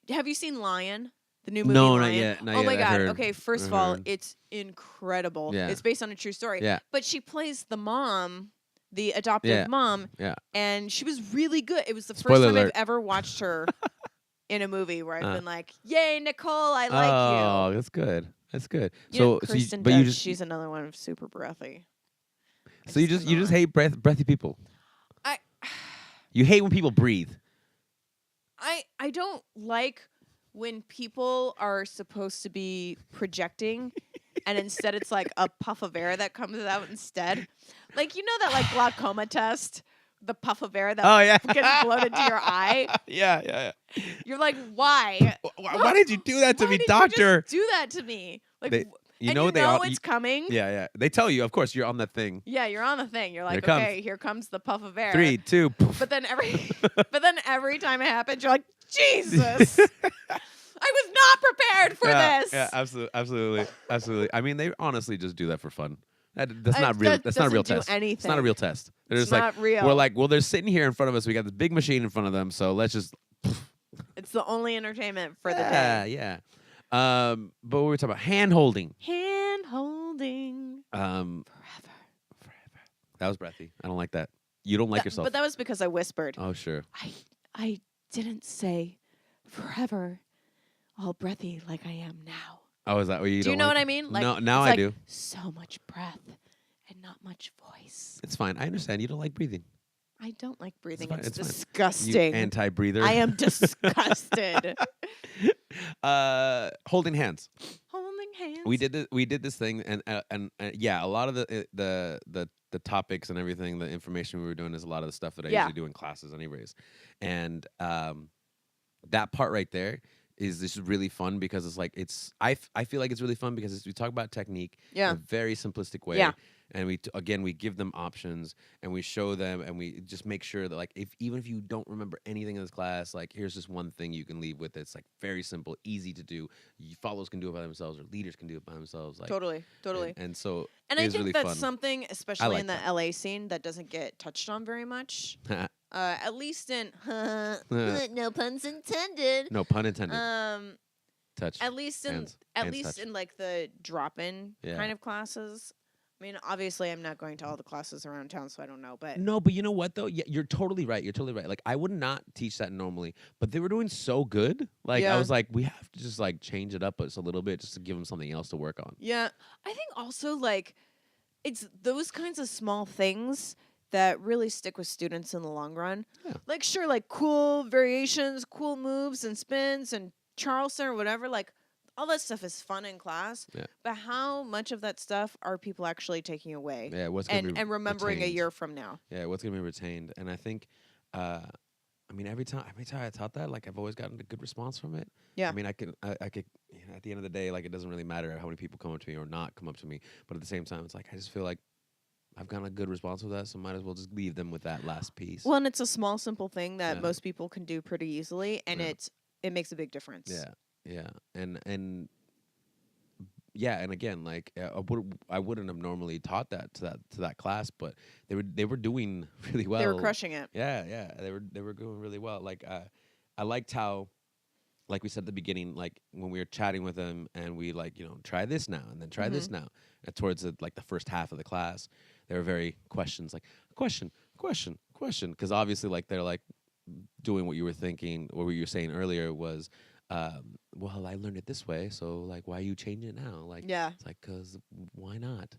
have you seen Lion? The new movie. No, Lion? not yet. Oh my god. Okay, first of all, it's incredible. Yeah. It's based on a true story. Yeah. But she plays the mom, the adoptive mom. Yeah. And she was really good. It was the Spoiler first time alert. I've ever watched her in a movie where I've been like, "Yay, Nicole, I like you." Oh, that's good. That's good. Kirsten Dunst, she's another one of super breathy. So you just hate breathy people. You hate when people breathe. I don't like when people are supposed to be projecting and instead it's like a puff of air that comes out instead. Like, you know that like glaucoma test? The puff of air that gets blown into your eye? Yeah. You're like, why? Why did you do that to me, doctor? You just do that to me. Like, you know it's coming. Yeah. They tell you, of course, you're on that thing. Yeah, you're on the thing. You're like, here comes the puff of air. 3, 2, poof. But then every time it happens, you're like, Jesus. I was not prepared for this. Yeah, absolutely. I mean, they honestly just do that for fun. That's not real. That's not a real test. Anything. It's not a real test. They're It's just not real. We're like, well, they're sitting here in front of us. We got this big machine in front of them, so let's just. It's the only entertainment for the day. Yeah. But we were talking about hand holding. Hand holding. Forever. That was breathy. I don't like that. You don't like yourself. But that was because I whispered. Oh, sure. I didn't say forever, all breathy like I am now. Oh, is that what you do? You know what I mean? Like, no, now I do. So much breath and not much voice. It's fine. I understand. You don't like breathing. I don't like breathing. It's disgusting. You anti-breather. I am disgusted. Holding hands. Holding hands. We did this thing, and a lot of the topics and everything, the information we were doing is a lot of the stuff that I usually do in classes, anyways. And that part right there is just really fun because it's like I feel like it's really fun because we talk about technique in a very simplistic way. Yeah. And we give them options and we show them and we just make sure that like even if you don't remember anything in this class, like here's just one thing you can leave with. It's like very simple, easy to do. Followers can do it by themselves or leaders can do it by themselves. Like Totally. And so I think really that's fun. something, especially in the LA scene, that doesn't get touched on very much. At least in no puns intended. No pun intended. Touch. At least in like the drop-in kind of classes. I mean, obviously, I'm not going to all the classes around town, so I don't know. But no, but you know what though? Yeah, you're totally right. Like I would not teach that normally, but they were doing so good. Like I was like, we have to just like change it up a little bit just to give them something else to work on. Yeah, I think also like it's those kinds of small things that really stick with students in the long run. Yeah. Like sure, like cool variations, cool moves and spins and Charleston or whatever. Like all that stuff is fun in class, but how much of that stuff are people actually taking away? Yeah, what's gonna be and remembering retained. a year from now? Yeah, what's gonna be retained? And I think, I mean, every time I taught that, like I've always gotten a good response from it. Yeah, I mean, I could, you know, at the end of the day, like it doesn't really matter how many people come up to me or not come up to me, but at the same time, it's like I just feel like I've gotten a good response with that, so might as well just leave them with that last piece. Well, and it's a small, simple thing that most people can do pretty easily, and it makes a big difference. Yeah, and again, like I wouldn't have normally taught that to that class, but they were doing really well. They were crushing it. Yeah, they were doing really well. Like I liked how, like we said at the beginning, like when we were chatting with them and we like try this now and then try this now. And towards the first half of the class, they were very question, because obviously like they're like doing what you were thinking or what you were saying earlier was, well, I learned it this way, so like, why you change it now? Like, Yeah. it's like, cause why not?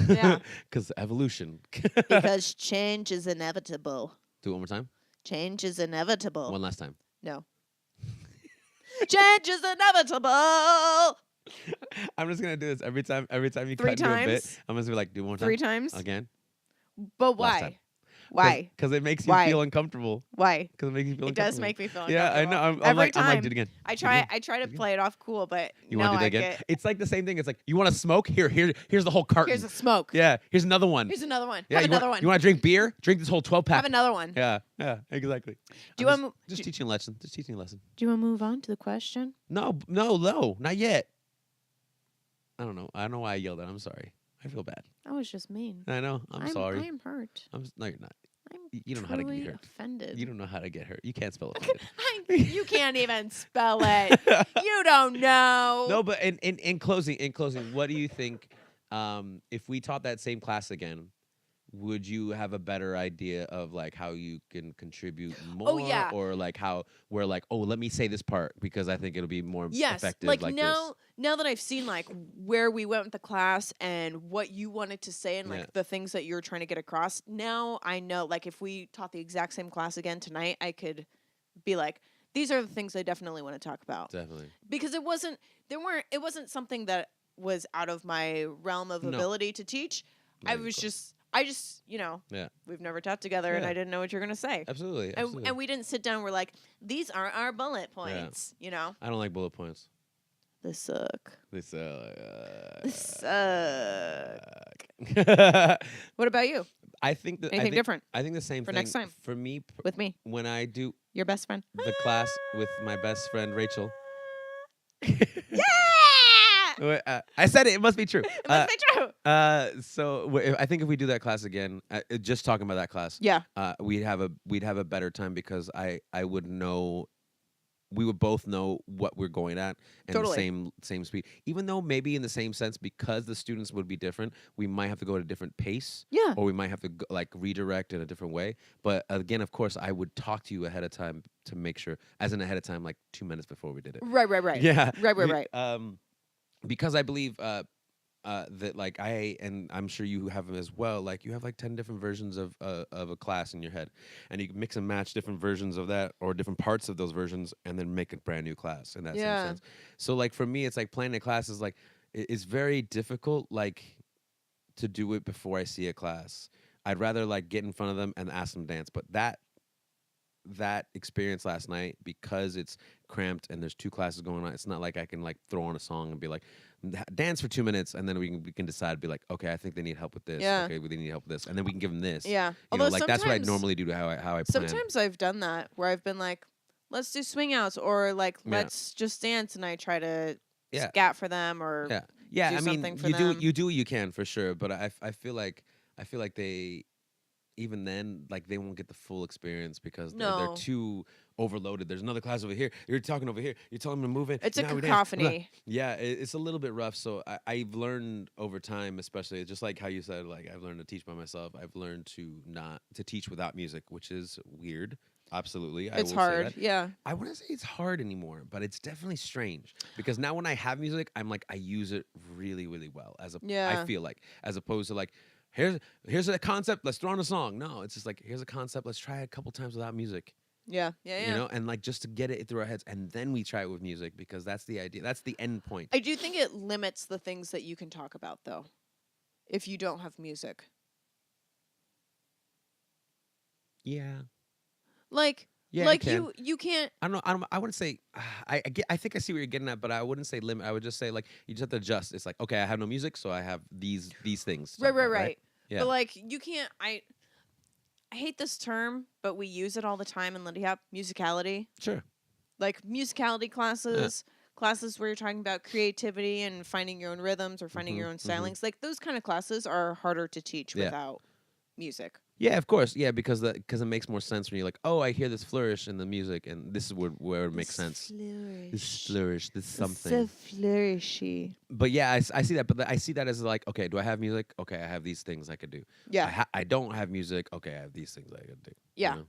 Yeah. Cause evolution. Because change is inevitable. Do it one more time. Change is inevitable. One last time. No. Change is inevitable. I'm just gonna do this every time. Every time you 3 cut into a bit, times? I'm just gonna be like, do it one more time. 3 times? Again. But Last time. why? Why? Because it makes you Why? feel uncomfortable. Why? Because it makes you feel It uncomfortable. does make me feel Yeah, I uncomfortable. know. I'm Every like, time. do it again. I Do it try again. I try to Do it again. play it off cool, but You no, want to do that I again? get It's like the same thing. It's like, you want to smoke? Here's the whole carton. here's a smoke. Yeah, here's another one. Here's another one. Yeah, Have another one. You want to drink beer? Drink this whole 12-pack. Have another one. Yeah, exactly. Do you want just teaching a lesson? Just teaching a lesson. Do you want to move on to the question? No, not yet. I don't know. I don't know why I yelled at. I'm sorry. I feel bad. That was just mean. I know. I'm sorry. I am hurt. No, you're not. I'm You don't know how to truly get hurt. offended. You don't know how to get hurt. You can't spell offended. You can't even spell it. You don't know. No, but in closing, what do you think? If we taught that same class again, would you have a better idea of like how you can contribute more? Yeah. Or like how we're like, oh, let me say this part because I think it'll be more effective. Like this. now that I've seen like where we went with the class and what you wanted to say and like the things that you're trying to get across, now I know like if we taught the exact same class again tonight, I could be like, these are the things I definitely want to talk about. Definitely. Because it wasn't something that was out of my realm of ability to teach. I just, we've never taught together and I didn't know what you're going to say. Absolutely. And we didn't sit down. We're like, these are our bullet points, I don't like bullet points. They suck. They suck. They suck. What about you? I think that Anything different? I think the same for thing. next time. For me, with me, when I do your best friend, the class with my best friend Rachel. Yeah. I said it. It must be true. It must be true. I think if we do that class again, just talking about that class, we'd have a better time because I would know, we would both know what we're going at and the same speed. Even though maybe in the same sense, because the students would be different, we might have to go at a different pace. Yeah. Or we might have to like redirect in a different way. But again, of course, I would talk to you ahead of time to make sure, as in ahead of time, like 2 minutes before we did it. Right. Yeah. Right. Because I believe that like and I'm sure you have them as well. Like you have like 10 different versions of a class in your head, and you can mix and match different versions of that or different parts of those versions, and then make a brand new class in that same sense. So like for me, it's like planning a class is like it's very difficult like to do it before I see a class. I'd rather like get in front of them and ask them to dance, but that experience last night, because it's cramped and there's 2 classes going on, it's not like I can like throw on a song and be like, dance for 2 minutes, and then we can decide, be like, okay, I think they need help with this. Yeah. Okay, they need help with this, and then we can give them this. Yeah. You know, like that's what I normally do to how I plan. Sometimes I've done that where I've been like, let's do swing outs, or like let's just dance, and I try to scat for them or do I mean, for them. you do what you can for sure, but I feel like they, even then, like they won't get the full experience because they're too overloaded. There's another class over here. You're talking over here. You're telling them to move in. It's a cacophony. Yeah, it's a little bit rough. So I've learned over time, especially just like how you said, like I've learned to teach by myself. I've learned to not to teach without music, which is weird. Absolutely. It's hard. Yeah. I wouldn't say it's hard anymore, but it's definitely strange because now when I have music, I'm like, I use it really, really well. I feel like, as opposed to like, here's a concept, let's throw on a song. No, it's just like, here's a concept, let's try it a couple times without music. Yeah. You know, and like just to get it through our heads, and then we try it with music because that's the idea. That's the end point. I do think it limits the things that you can talk about, though, if you don't have music. Yeah. Like, you can't. I don't know. I wouldn't say. I think I see what you're getting at, but I wouldn't say limit. I would just say like you just have to adjust. It's like, okay, I have no music, so I have these things. Right. Yeah. But like you can't. I hate this term, but we use it all the time in Lindy Hop. Musicality. Sure. Like musicality classes. Classes where you're talking about creativity and finding your own rhythms or finding your own stylings. Like those kind of classes are harder to teach without music. Yeah, of course. Yeah, because it makes more sense when you're like, oh, I hear this flourish in the music, and this is where it makes sense. This flourish, this something. So flourishy. But yeah, I see that. But I see that as like, okay, do I have music? Okay, I have these things I could do. Yeah. I don't have music. Okay, I have these things I could do. Yeah. You know?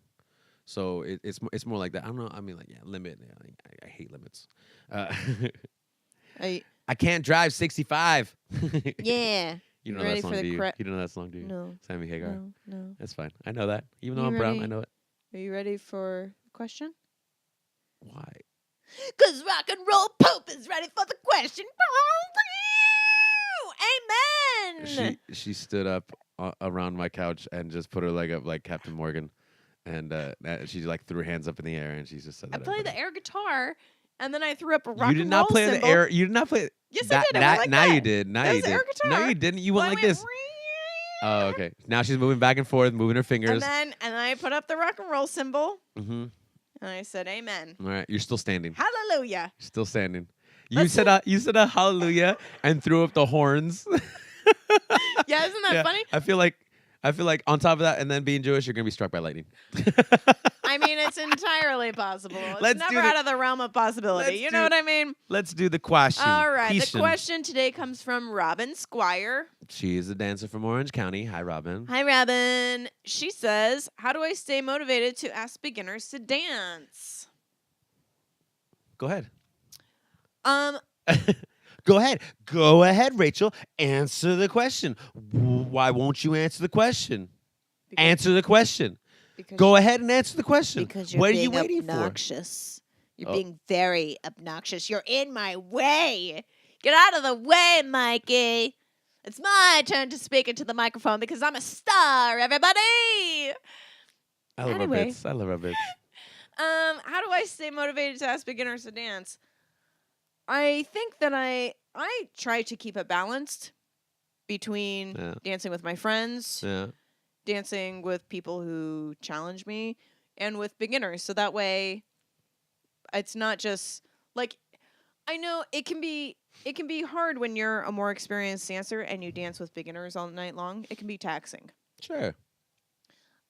So it's more like that. I don't know. I mean, like, yeah, limit. Yeah, I hate limits. I I can't drive 65. yeah. You don't know ready that for song, the do you? You don't know that song, do you? No. Sammy Hagar. No. That's fine. I know that. Even though You I'm brown, I ready? know it. Are you ready for the question? Why? 'Cause rock and roll poop is ready for the question. Amen. She stood up around my couch and just put her leg up like Captain Morgan, and she like threw her hands up in the air and she just said I that. played the air guitar, and then I threw up a rock You did and not roll play symbol. the air. You did not play. Yes, that, I did. I That, went like now that. you did. Now That you was the did. air guitar. No, you didn't. You Well, went I like this. Oh, okay. Now she's moving back and forth, moving her fingers. And I put up the rock and roll symbol, Mm-hmm. and I said, "Amen." All right, you're still standing. Hallelujah. Still standing. You said a hallelujah and threw up the horns. Yeah, isn't that funny? I feel like on top of that, and then being Jewish, you're gonna be struck by lightning. I mean, it's entirely possible. It's Let's never do the- out of the realm of possibility. You know what I mean? Let's do the question. All right. The Question. question today comes from Robin Squire. She is a dancer from Orange County. Hi, Robin. Hi, Robin. She says, "How do I stay motivated to ask beginners to dance?" Go ahead. Go ahead, Rachel. Answer the question. Why won't you answer the question? Answer the question. Because Go ahead and answer the question. Because you're what are being you waiting obnoxious. You're Oh. being very obnoxious. You're in my way. Get out of the way, Mikey. It's my turn to speak into the microphone because I'm a star, everybody. I love Anyway. our bits. I love our bits. How do I stay motivated to ask beginners to dance? I think that I try to keep it balanced between Yeah. dancing with my friends, Yeah. dancing with people who challenge me, and with beginners. So that way it's not just like, I know it can be hard when you're a more experienced dancer and you dance with beginners all night long. It can be taxing. Sure.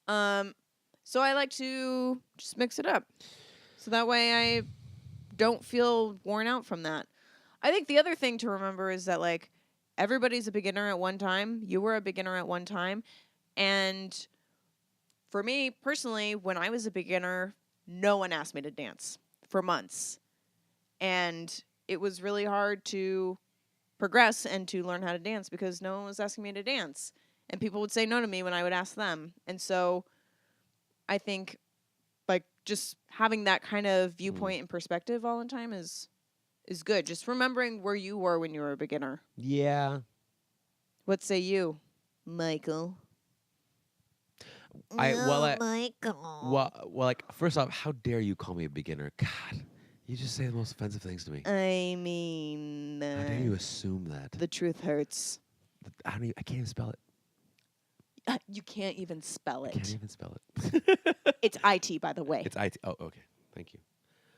So I like to just mix it up. So that way I don't feel worn out from that. I think the other thing to remember is that, like, everybody's a beginner at one time. You were a beginner at one time. And for me personally, when I was a beginner, no one asked me to dance for months. And it was really hard to progress and to learn how to dance because no one was asking me to dance. And people would say no to me when I would ask them. And so I think, like, just having that kind of viewpoint and perspective all the time is good. Just remembering where you were when you were a beginner. Yeah. What say you, Michael? Michael. Well, like, first off, how dare you call me a beginner? God, you just say the most offensive things to me. I mean, How dare you assume that? the truth hurts. I can't even spell it. You can't even spell I it. can't even spell it. It's IT, by the way. It's IT. Oh, okay. Thank you.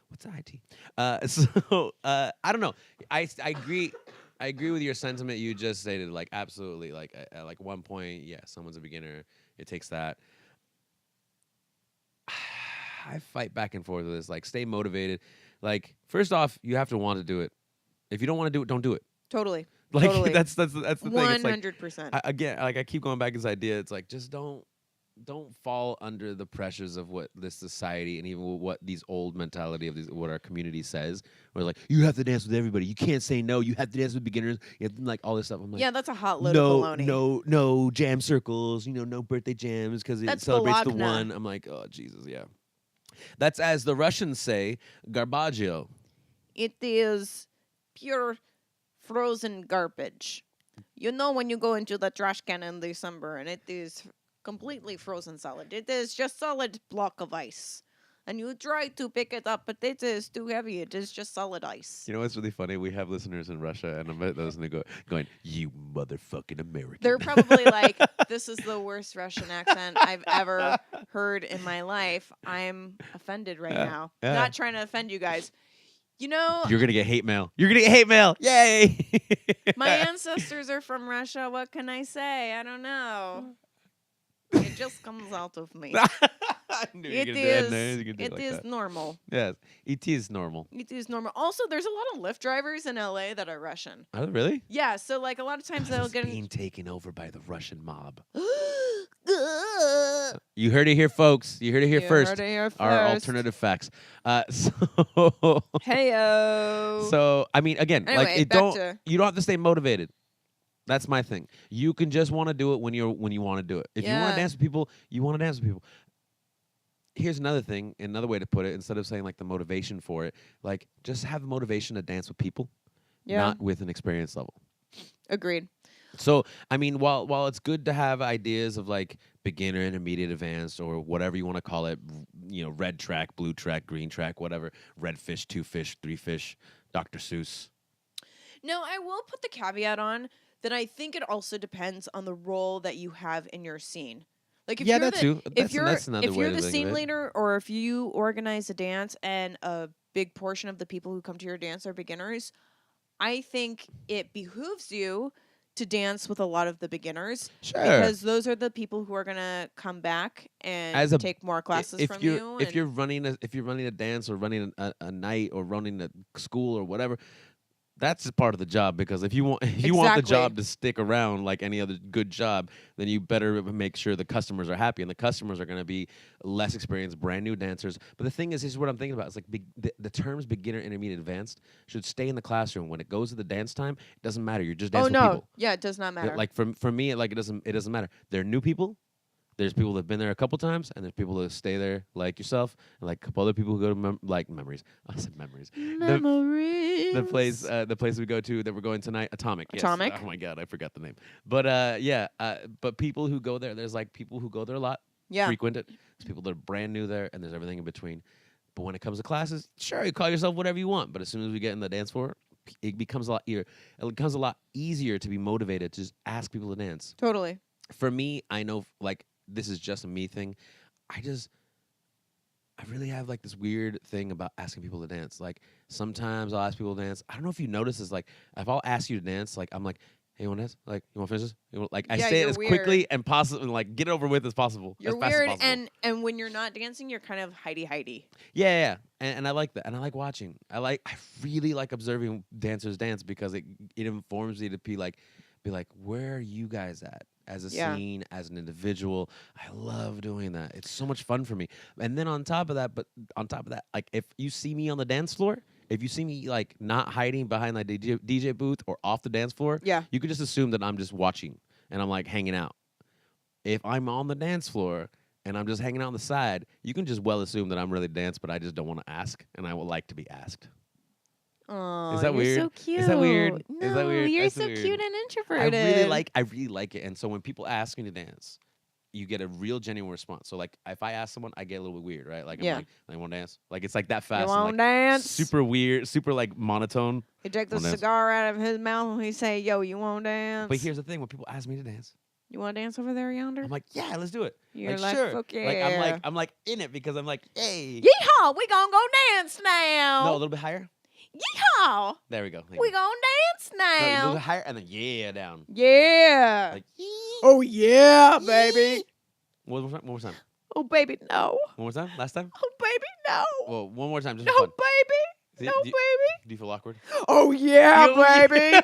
What's IT? I don't know. I agree. I agree with your sentiment you just stated. Like, absolutely. Like, at like one point, yeah, someone's a beginner. It takes that. I fight back and forth with this. Like, stay motivated. Like, first off, you have to want to do it. If you don't want to do it, don't do it. Totally. Like, Totally. that's the thing. It's like, 100%. again, like, I keep going back to this idea. It's like, just don't fall under the pressures of what this society and even what these old mentality of what our community says. Where like, you have to dance with everybody. You can't say no. You have to dance with beginners. You have to, like, all this stuff. I'm like, Yeah, that's a hot load of baloney. no jam circles. No birthday jams because it That's celebrates the Bologna. one. I'm like, oh Jesus, yeah. That's, as the Russians say, garbaggio. It is pure frozen garbage. You know when you go into the trash can in December and it is completely frozen solid. It is just solid block of ice. And you try to pick it up, but it is too heavy. It is just solid ice. You know what's really funny? We have listeners in Russia, and I bet those going, you motherfucking American. They're probably like, this is the worst Russian accent I've ever heard in my life. I'm offended right now. yeah. Not trying to offend you guys. You know, You're gonna get hate mail. You're gonna get hate mail. Yay! my ancestors are from Russia. What can I say? I don't know. It just comes out of me. I knew you were It gonna do it. I is. knew you were gonna do It like is that. normal. Yes, it is normal. It is normal. Also, there's a lot of Lyft drivers in LA that are Russian. Oh, really? Yeah, so like a lot of times they'll get being taken over by the Russian mob. You heard it here, folks. You heard it here You first. heard it here Our first. alternative facts. Heyo. So I mean, again, Anyway, like it back don't. to- You don't have to stay motivated. That's my thing. You can just want to do it when you want to do it. If you want Yeah. to dance with people, you want to dance with people. Here's another thing, another way to put it. Instead of saying like the motivation for it, like just have motivation to dance with people, not with an experience level. Agreed. So I mean, while it's good to have ideas of like beginner, intermediate, advanced, or whatever you want to call it, red track, blue track, green track, whatever, red fish, 2 fish, 3 fish, Dr. Seuss. No, I will put the caveat on that I think it also depends on the role that you have in your scene. Like if Yeah, you're that too. if you're That's another if way you're to the think of scene it. leader, or if you organize a dance and a big portion of the people who come to your dance are beginners, I think it behooves you to dance with a lot of the beginners, Sure. because those are the people who are gonna come back and take more classes from you. If you're running a dance or running a night or running a school or whatever, that's just part of the job. Because if you want want the Exactly. job to stick around like any other good job, then you better make sure the customers are happy, and the customers are going to be less experienced, brand new dancers. But the thing is, here's what I'm thinking about. It's like the terms beginner, intermediate, advanced should stay in the classroom. When it goes to the dance time, it doesn't matter. You're just dancing with people. Yeah, it does not matter. Like for me, like it doesn't matter. They're new people. There's people that've been there a couple times, and there's people that stay there, like yourself, and like a couple other people who go to memories. I said memories. Memories. The place we go to that we're going tonight, Atomic. Yes. Atomic? Oh my God, I forgot the name. But but people who go there, there's like people who go there a lot, Yeah. frequent it. There's people that are brand new there, and there's everything in between. But when it comes to classes, sure, you call yourself whatever you want. But as soon as we get in the dance floor, it becomes a lot easier to be motivated to just ask people to dance. Totally. For me, I know like this is just a me thing. I really have like this weird thing about asking people to dance. Like sometimes I'll ask people to dance. I don't know if you notice this. Like if I'll ask you to dance, like I'm like, hey, you want to dance? Like you want to finish this? Like I Yeah, say it you're as weird. quickly and possible, like get it over with as possible. You're as fast weird, as possible. and when you're not dancing, you're kind of hidey. Yeah. And I like that, and I like watching. I really like observing dancers dance because it informs me to be like, where are you guys at? As a scene, as an individual. I love doing that. It's so much fun for me. And then on top of that, like if you see me on the dance floor, if you see me like not hiding behind the DJ booth or off the dance floor, you could just assume that I'm just watching and I'm like hanging out. If I'm on the dance floor and I'm just hanging out on the side, you can just well assume that I'm really dance, but I just don't want to ask, and I would like to be asked. Oh, Is that you're weird? so cute. Is that weird? No, Is that weird? You're That's so weird. cute and introverted. I really like it. And so when people ask me to dance, you get a real genuine response. So like if I ask someone, I get a little bit weird, right? Like I'm like, I want to dance. Like it's like that fast. You and, want to like, dance? super weird, super like monotone. He take the wanna dance. cigar out of his mouth and he say, "Yo, you want to dance?" But here's the thing: when people ask me to dance, you want to dance over there yonder? I'm like, yeah, let's do it. You're like, like, sure. fuck Like yeah. I'm like in it because I'm like, hey. Yeehaw! We gonna go dance now. No, a little bit higher. Yeehaw! There we go. Thank We you. gonna dance No, a little now. bit higher and then yeah down. Yeah. Like Oh yeah, baby. one more time. Oh baby, no. One more time. Last time. Oh baby, no. Well, one more time. Just No, for fun. baby. See, No, do you- baby. Do you feel awkward? Oh yeah, You- baby.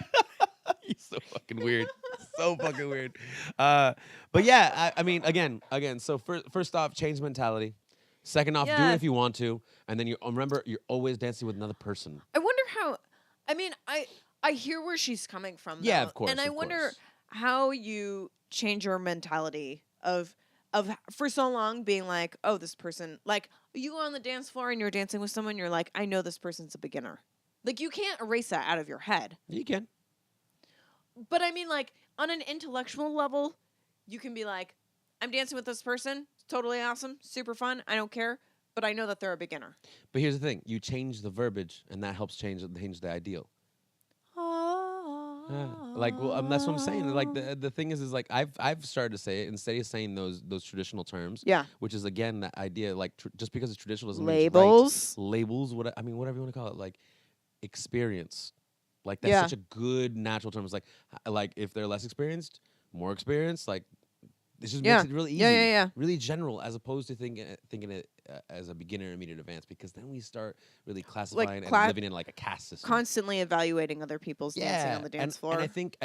You're so fucking weird. So fucking weird. But yeah, I mean, again. So first off, change mentality. Second off, do Yeah. it if you want to, and then you remember you're always dancing with another person. I wonder how. I mean, I hear where she's coming from. Yeah, though, of course. And I of wonder course. how you change your mentality of for so long being like, oh, this person, like you go on the dance floor and you're dancing with someone, you're like, I know this person's a beginner. Like you can't erase that out of your head. You can. But I mean, like on an intellectual level, you can be like, I'm dancing with this person. It's totally awesome, super fun. I don't care, but I know that they're a beginner. But here's the thing: you change the verbiage, and that helps change the ideal. Like, well, that's what I'm saying. Like, the thing is like I've started to say it instead of saying those traditional terms. Yeah. Which is again that idea, like just because it's traditional doesn't mean it's Labels. right. Labels. Whatever you want to call it, like experience. Like that's Yeah. such a good natural term. It's like if they're less experienced, more experienced, like. This just Yeah. makes it really easy, Yeah. really general, as opposed to thinking it as a beginner, intermediate, advanced. Because then we start really classifying and living in like a caste system. Constantly evaluating other people's dancing on the dance floor. And I think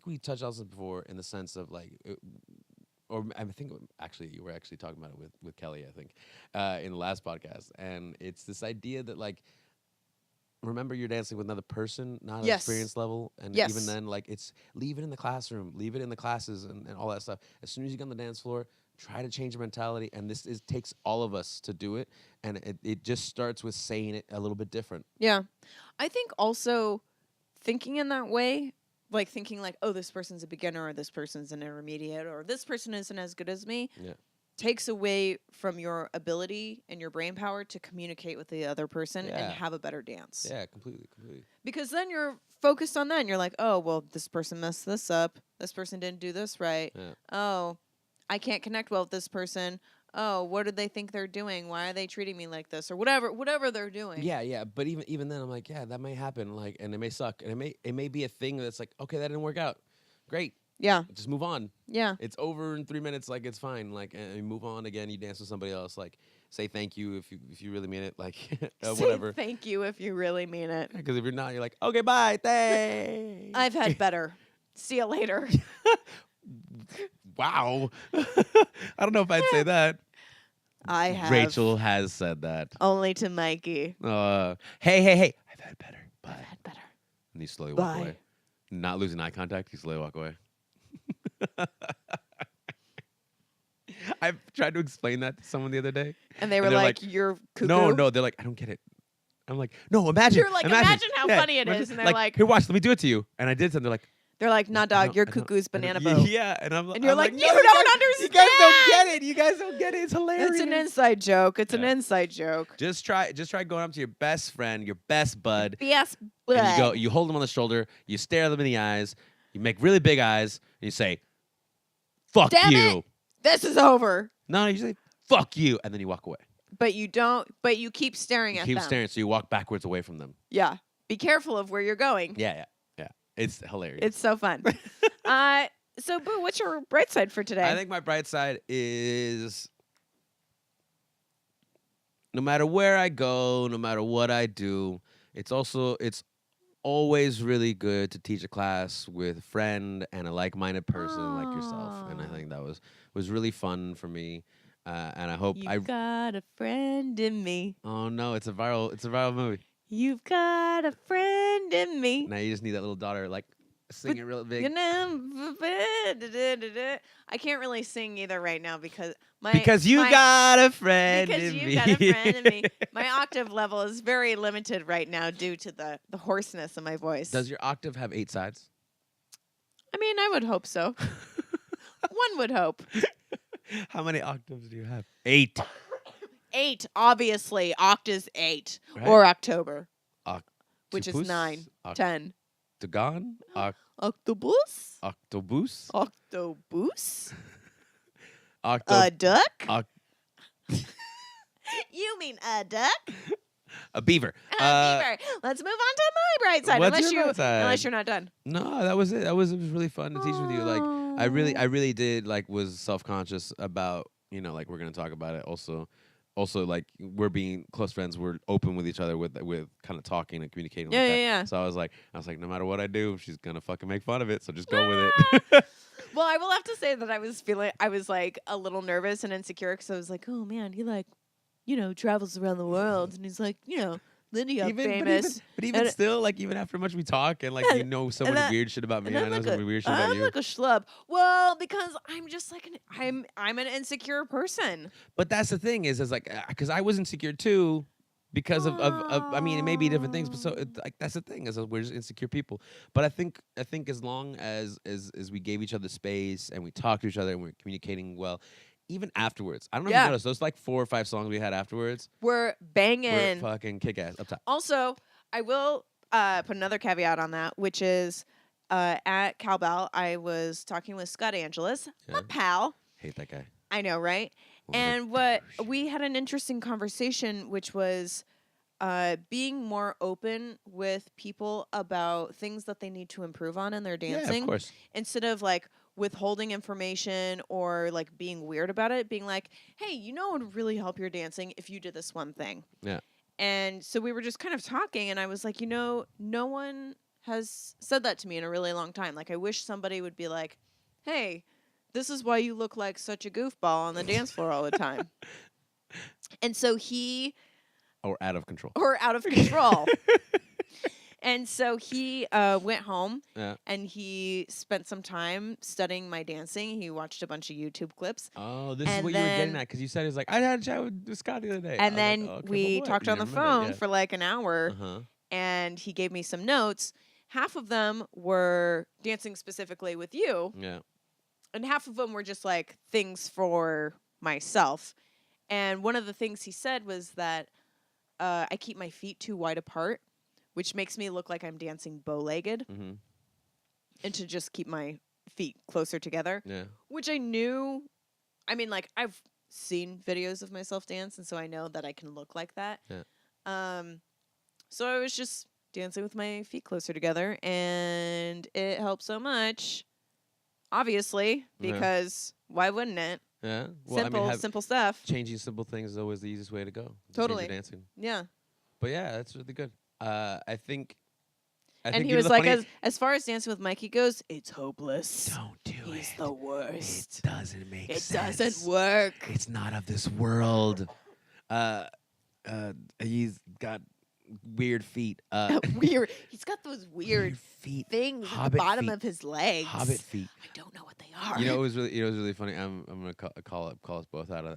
we touched on this before in the sense of like or I think actually you were actually talking about it with Kelly, I think, in the last podcast, and it's this idea that like, remember you're dancing with another person, not Yes. experience level, and Yes. even then, like, it's leave it in the classroom, leave it in the classes, and all that stuff. As soon as you get on the dance floor, try to change your mentality, and this takes all of us to do it, and it just starts with saying it a little bit different. Yeah. I think also thinking in that way, like thinking like, oh, this person's a beginner or this person's an intermediate or this person isn't as good as me, Yeah. takes away from your ability and your brain power to communicate with the other person Yeah. and have a better dance. Yeah, completely. Because then you're focused on that and you're like, oh, well, this person messed this up. This person didn't do this right. Yeah. Oh, I can't connect well with this person. Oh, what do they think they're doing? Why are they treating me like this? Or whatever they're doing. Yeah. But even then, I'm like, yeah, that may happen. Like, and it may suck, and it may be a thing that's like, okay, that didn't work out. Great. Yeah. Just move on. Yeah. It's over in 3 minutes. Like, it's fine. Like, and you move on again. You dance with somebody else. Like, say thank you if you really mean it. Like, whatever. Say thank you if you really mean it. Because if you're not, you're like, okay, bye, thanks. I've had better. See you later. Wow. I don't know if I'd say that. I have. Rachel has said that. Only to Mikey. Hey. I've had better. Bye. I've had better. And you slowly walk Bye. away. Not losing eye contact, you slowly walk away. I've tried to explain that to someone the other day. And they were they're like, like, you're cuckoo. No, they're like, I don't get it. I'm like, no, imagine. You're like, imagine how funny it is. And they're like, here, watch, let me do it to you. And I did something. They're like, nah, I dog, don't- you're I don't- cuckoo's I don't- banana boat. Yeah, and I'm And you're I'm like, no, you don't You guys don't understand. get it. You guys don't get it. It's hilarious. It's an inside joke. It's an Yeah. inside joke. Just try going up to your best friend, your best bud, Yes, and you hold them on the shoulder, you stare them in the eyes, you make really big eyes, and you say, "Fuck Damn you." it. This is over. No, you say, "Fuck you," and then you walk away. But you don't. But you keep staring You at keep them. staring, so you walk backwards away from them. Yeah. Be careful of where you're going. Yeah. It's hilarious. It's so fun. So, Boo, what's your bright side for today? I think my bright side is no matter where I go, no matter what I do, it's always really good to teach a class with a friend and a like-minded person like yourself. And I Aw. think that was really fun for me. And I hope You've got a friend in me. Oh no, it's a viral movie. You've got a friend in me. Now you just need that little daughter like sing it real big. You know, I can't really sing either right now because Because you got a friend because in you me. got a friend in me. My octave level is very limited right now due to the hoarseness of my voice. Does your octave have 8 sides? I mean, I would hope so. One would hope. How many octaves do you have? 8. 8, obviously. Octa's 8. Right? Or October, which is Octopus? 9, 10. Octagon? Octopus? Octobus? Octobus? Octo- A duck? Oc- You mean a duck? a beaver. Beaver. Let's move on to my bright side. what's Unless your bright side? unless you're not done. No, that was it. It was really fun to teach with you. Like I really did was self-conscious about, like we're going to talk about it also like we're being close friends, we're open with each other with kind of talking and communicating like that. Yeah. So I was like no matter what I do, she's going to fucking make fun of it, so just go with it. Well, I will have to say that I was like a little nervous and insecure because I was like, oh man, he travels around the world and he's like, Lindy Hop famous. But even And- still, like even after much we talk and like Yeah, you know so and many I- weird shit about me, And I I'm know like so many weird shit about I'm you. like a schlub. Well, because I'm just like I'm an insecure person. But that's the thing is like because I was insecure too, because of I mean it may be different things, but so like that's the thing is that we're just insecure people. But I think as long as we gave each other space and we talked to each other and we're communicating well, even afterwards. I don't know if Yeah. you noticed those like 4 or 5 songs we had afterwards We're were banging. fucking kick ass up top. Also, I will put another caveat on that, which is at Cowbell, I was talking with Scott Angelus, my Yeah. pal. Hate that guy. I know, right? And we had an interesting conversation, which was being more open with people about things that they need to improve on in their dancing. Yeah, of course. Instead of like withholding information or like being weird about it, being like, hey, it would really help your dancing if you did this one thing. Yeah. And so we were just kind of talking, and I was like, no one has said that to me in a really long time. Like, I wish somebody would be like, hey, this is why you look like such a goofball on the dance floor all the time. And so he... Or out of control. Or out of control. And so he went home and he spent some time studying my dancing. He watched a bunch of YouTube clips. Oh, this is what you were getting at, because you said it was like, I had a chat with Scott the other day. And then we talked on the phone for like an hour, and he gave me some notes. Half of them were dancing specifically with you. Yeah. And half of them were just like things for myself. And one of the things he said was that I keep my feet too wide apart, which makes me look like I'm dancing bow-legged, and to just keep my feet closer together. Yeah. Which I knew. I mean, like, I've seen videos of myself dance, and so I know that I can look like that. Yeah. So I was just dancing with my feet closer together, and it helped so much, obviously, because why wouldn't it? Yeah. Well, simple stuff. Changing simple things is always the easiest way to go. Totally. Change your dancing. Yeah. But yeah, that's really good. I think he was like, as far as dancing with Mikey goes, it's hopeless. Don't do it. He's the worst. It doesn't make sense. It doesn't work. It's not of this world. He's got weird feet. Weird. He's got those weird feet. Things Hobbit at the bottom feet. of his legs. Hobbit feet. I don't know what they are. You know, it was really funny. I'm gonna call us both out of that.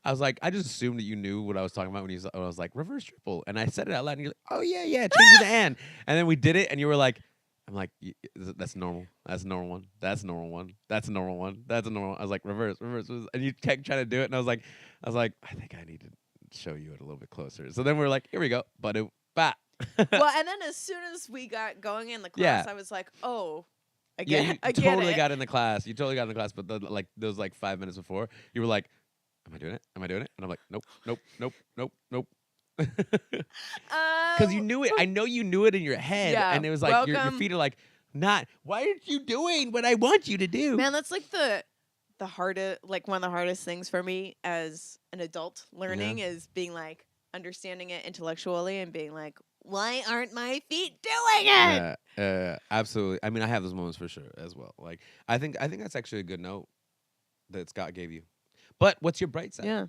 I was like, I just assumed that you knew what I was talking about when I was like reverse triple, and I said it out loud, and you're like, oh yeah, change it to and then we did it, and you were like, I'm like, that's normal. That's a normal one. That's a normal one. That's a normal one. That's a normal one. I was like, reverse, and you kept trying to do it, and I was like, I think I need to show you it a little bit closer. So then we were like, here we go, but it, bah. Well, and then as soon as we got going in the class, I was like, oh, I get got in the class. You totally got in the class, but those 5 minutes before, you were like, am I doing it? Am I doing it? And I'm like, nope. Because you knew it. I know you knew it in your head, and it was like your feet are like, not. Why aren't you doing what I want you to do? Man, that's like the hardest, like one of the hardest things for me as an adult learning is being like understanding it intellectually and being like, why aren't my feet doing it? Yeah, absolutely. I mean, I have those moments for sure as well. Like, I think that's actually a good note that Scott gave you. But what's your bright side? Yeah.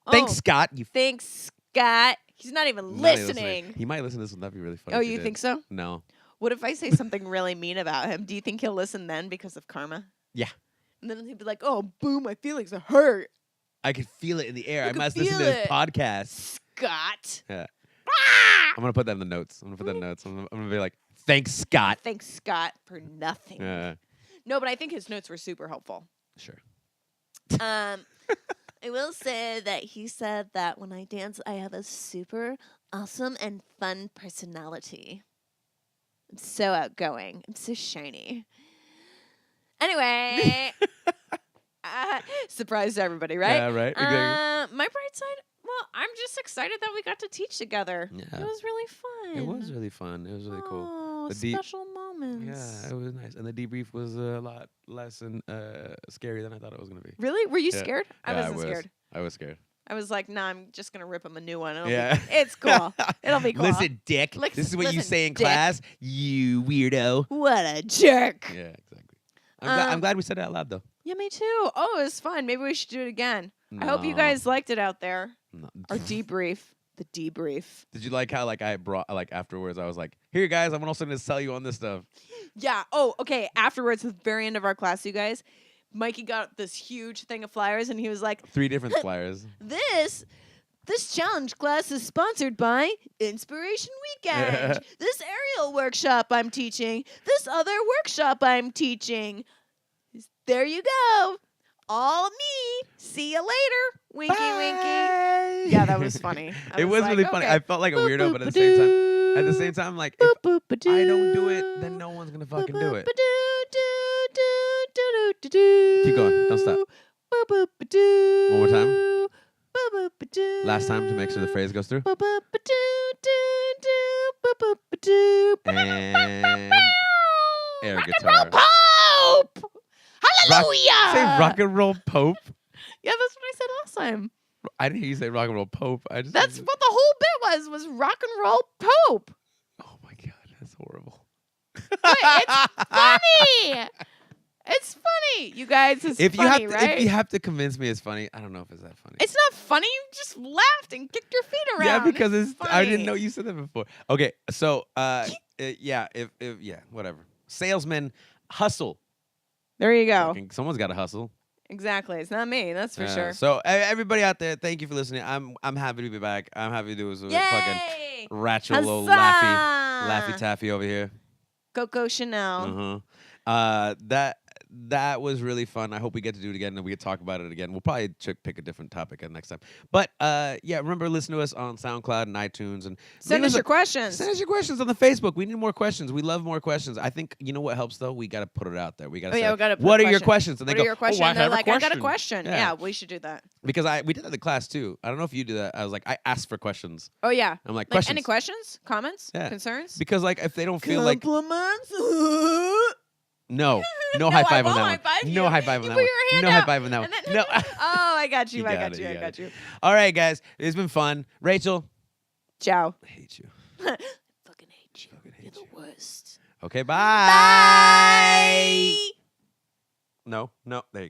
Thanks, Scott. Thanks, Scott. He's not even listening. He might listen to this one. That'd be really funny. Oh, you think so? No. What if I say something really mean about him? Do you think he'll listen then because of karma? Yeah. And then he'd be like, oh, boo, my feelings are hurt. I could feel it in the air. I must feel listen to this it. podcast. Scott. Yeah. I'm going to put that in the notes. I'm going to be like, thanks, Scott. Thanks, Scott, for nothing. No, but I think his notes were super helpful. Sure. I will say that he said that when I dance, I have a super awesome and fun personality. I'm so outgoing. I'm so shiny. Anyway, surprise to everybody, right? Yeah, right. Exactly. My bright side, well, I'm just excited that we got to teach together. Yeah. It was really fun. It was really fun. It was really cool. Oh, special moments. Yeah, it was nice. And the debrief was a lot less scary than I thought it was going to be. Really? Were you scared? I Yeah, wasn't scared. I was scared. I was like, nah, I'm just going to rip him a new one. It's cool. It'll be cool. Listen, dick. This is what you say in class, you weirdo. What a jerk. Yeah, exactly. I'm glad we said it out loud, though. Yeah, me too. Oh, it was fun. Maybe we should do it again. No. I hope you guys liked it out there. No. Our debrief. The debrief. Did you like how I brought afterwards I was like, here guys, I'm also going to sell you on this stuff. Yeah. Oh, okay. Afterwards, at the very end of our class, you guys, Mikey got this huge thing of flyers and he was like, 3 different flyers. This challenge class is sponsored by Inspiration Weekend. This aerial workshop I'm teaching. This other workshop I'm teaching. There you go. All me. See you later. Winky, Bye. winky. Yeah, that was funny. It was really funny. I felt like a weirdo, but at the same time, like, if I don't do it, then no one's going to fucking do it. Keep going. Don't stop. One more time. Last time to make sure the phrase goes through. And air guitar. Pope! Hallelujah! Say rock and roll Pope. Yeah, that's what I said last time. I didn't hear you say rock and roll Pope. That's what the whole bit was rock and roll Pope. Oh my god, that's horrible. Wait, it's funny. It's funny. funny, you guys. It's If funny, you have to, right? if you have to convince me it's funny, I don't know if it's that funny. It's not funny. You just laughed and kicked your feet around. Yeah, because it's I didn't funny. know you said that before. Okay, so yeah, if whatever. Salesman hustle. There you go. Fucking- someone's got to hustle. Exactly. It's not me. That's for sure. So everybody out there, thank you for listening. I'm happy to be back. I'm happy to do this with fucking Yay! Rachel little Huzzah! laffy taffy over here. Coco Chanel. That was really fun. I hope we get to do it again and we get to talk about it again. We'll probably pick a different topic next time. But yeah, remember, listen to us on SoundCloud and iTunes and Send us your questions. Send us your questions on the Facebook. We need more questions. We love more questions. I think you know what helps though. We got to put it out there. We got to say, we gotta put what a are your question. questions? And What they are go, your questions? oh, I They're have like, a I got a question. question. Yeah, we should do that. Because we did that in the class too. I don't know if you do that. I was like, I asked for questions. Oh yeah. I'm like, Like questions. any questions, comments, Yeah. concerns? Because like if they don't feel like compliments. no No, high five I on won't that high-five one. you. No high five on You that put one. your hand No high out, five on that one. and then- No. Oh, I got you. You I got got it, you. you I got got you. All right, guys. It's been fun. Rachel, Ciao. I hate you. Fucking hate you. Fucking You're hate the you. worst. Okay, Bye. No, there you go.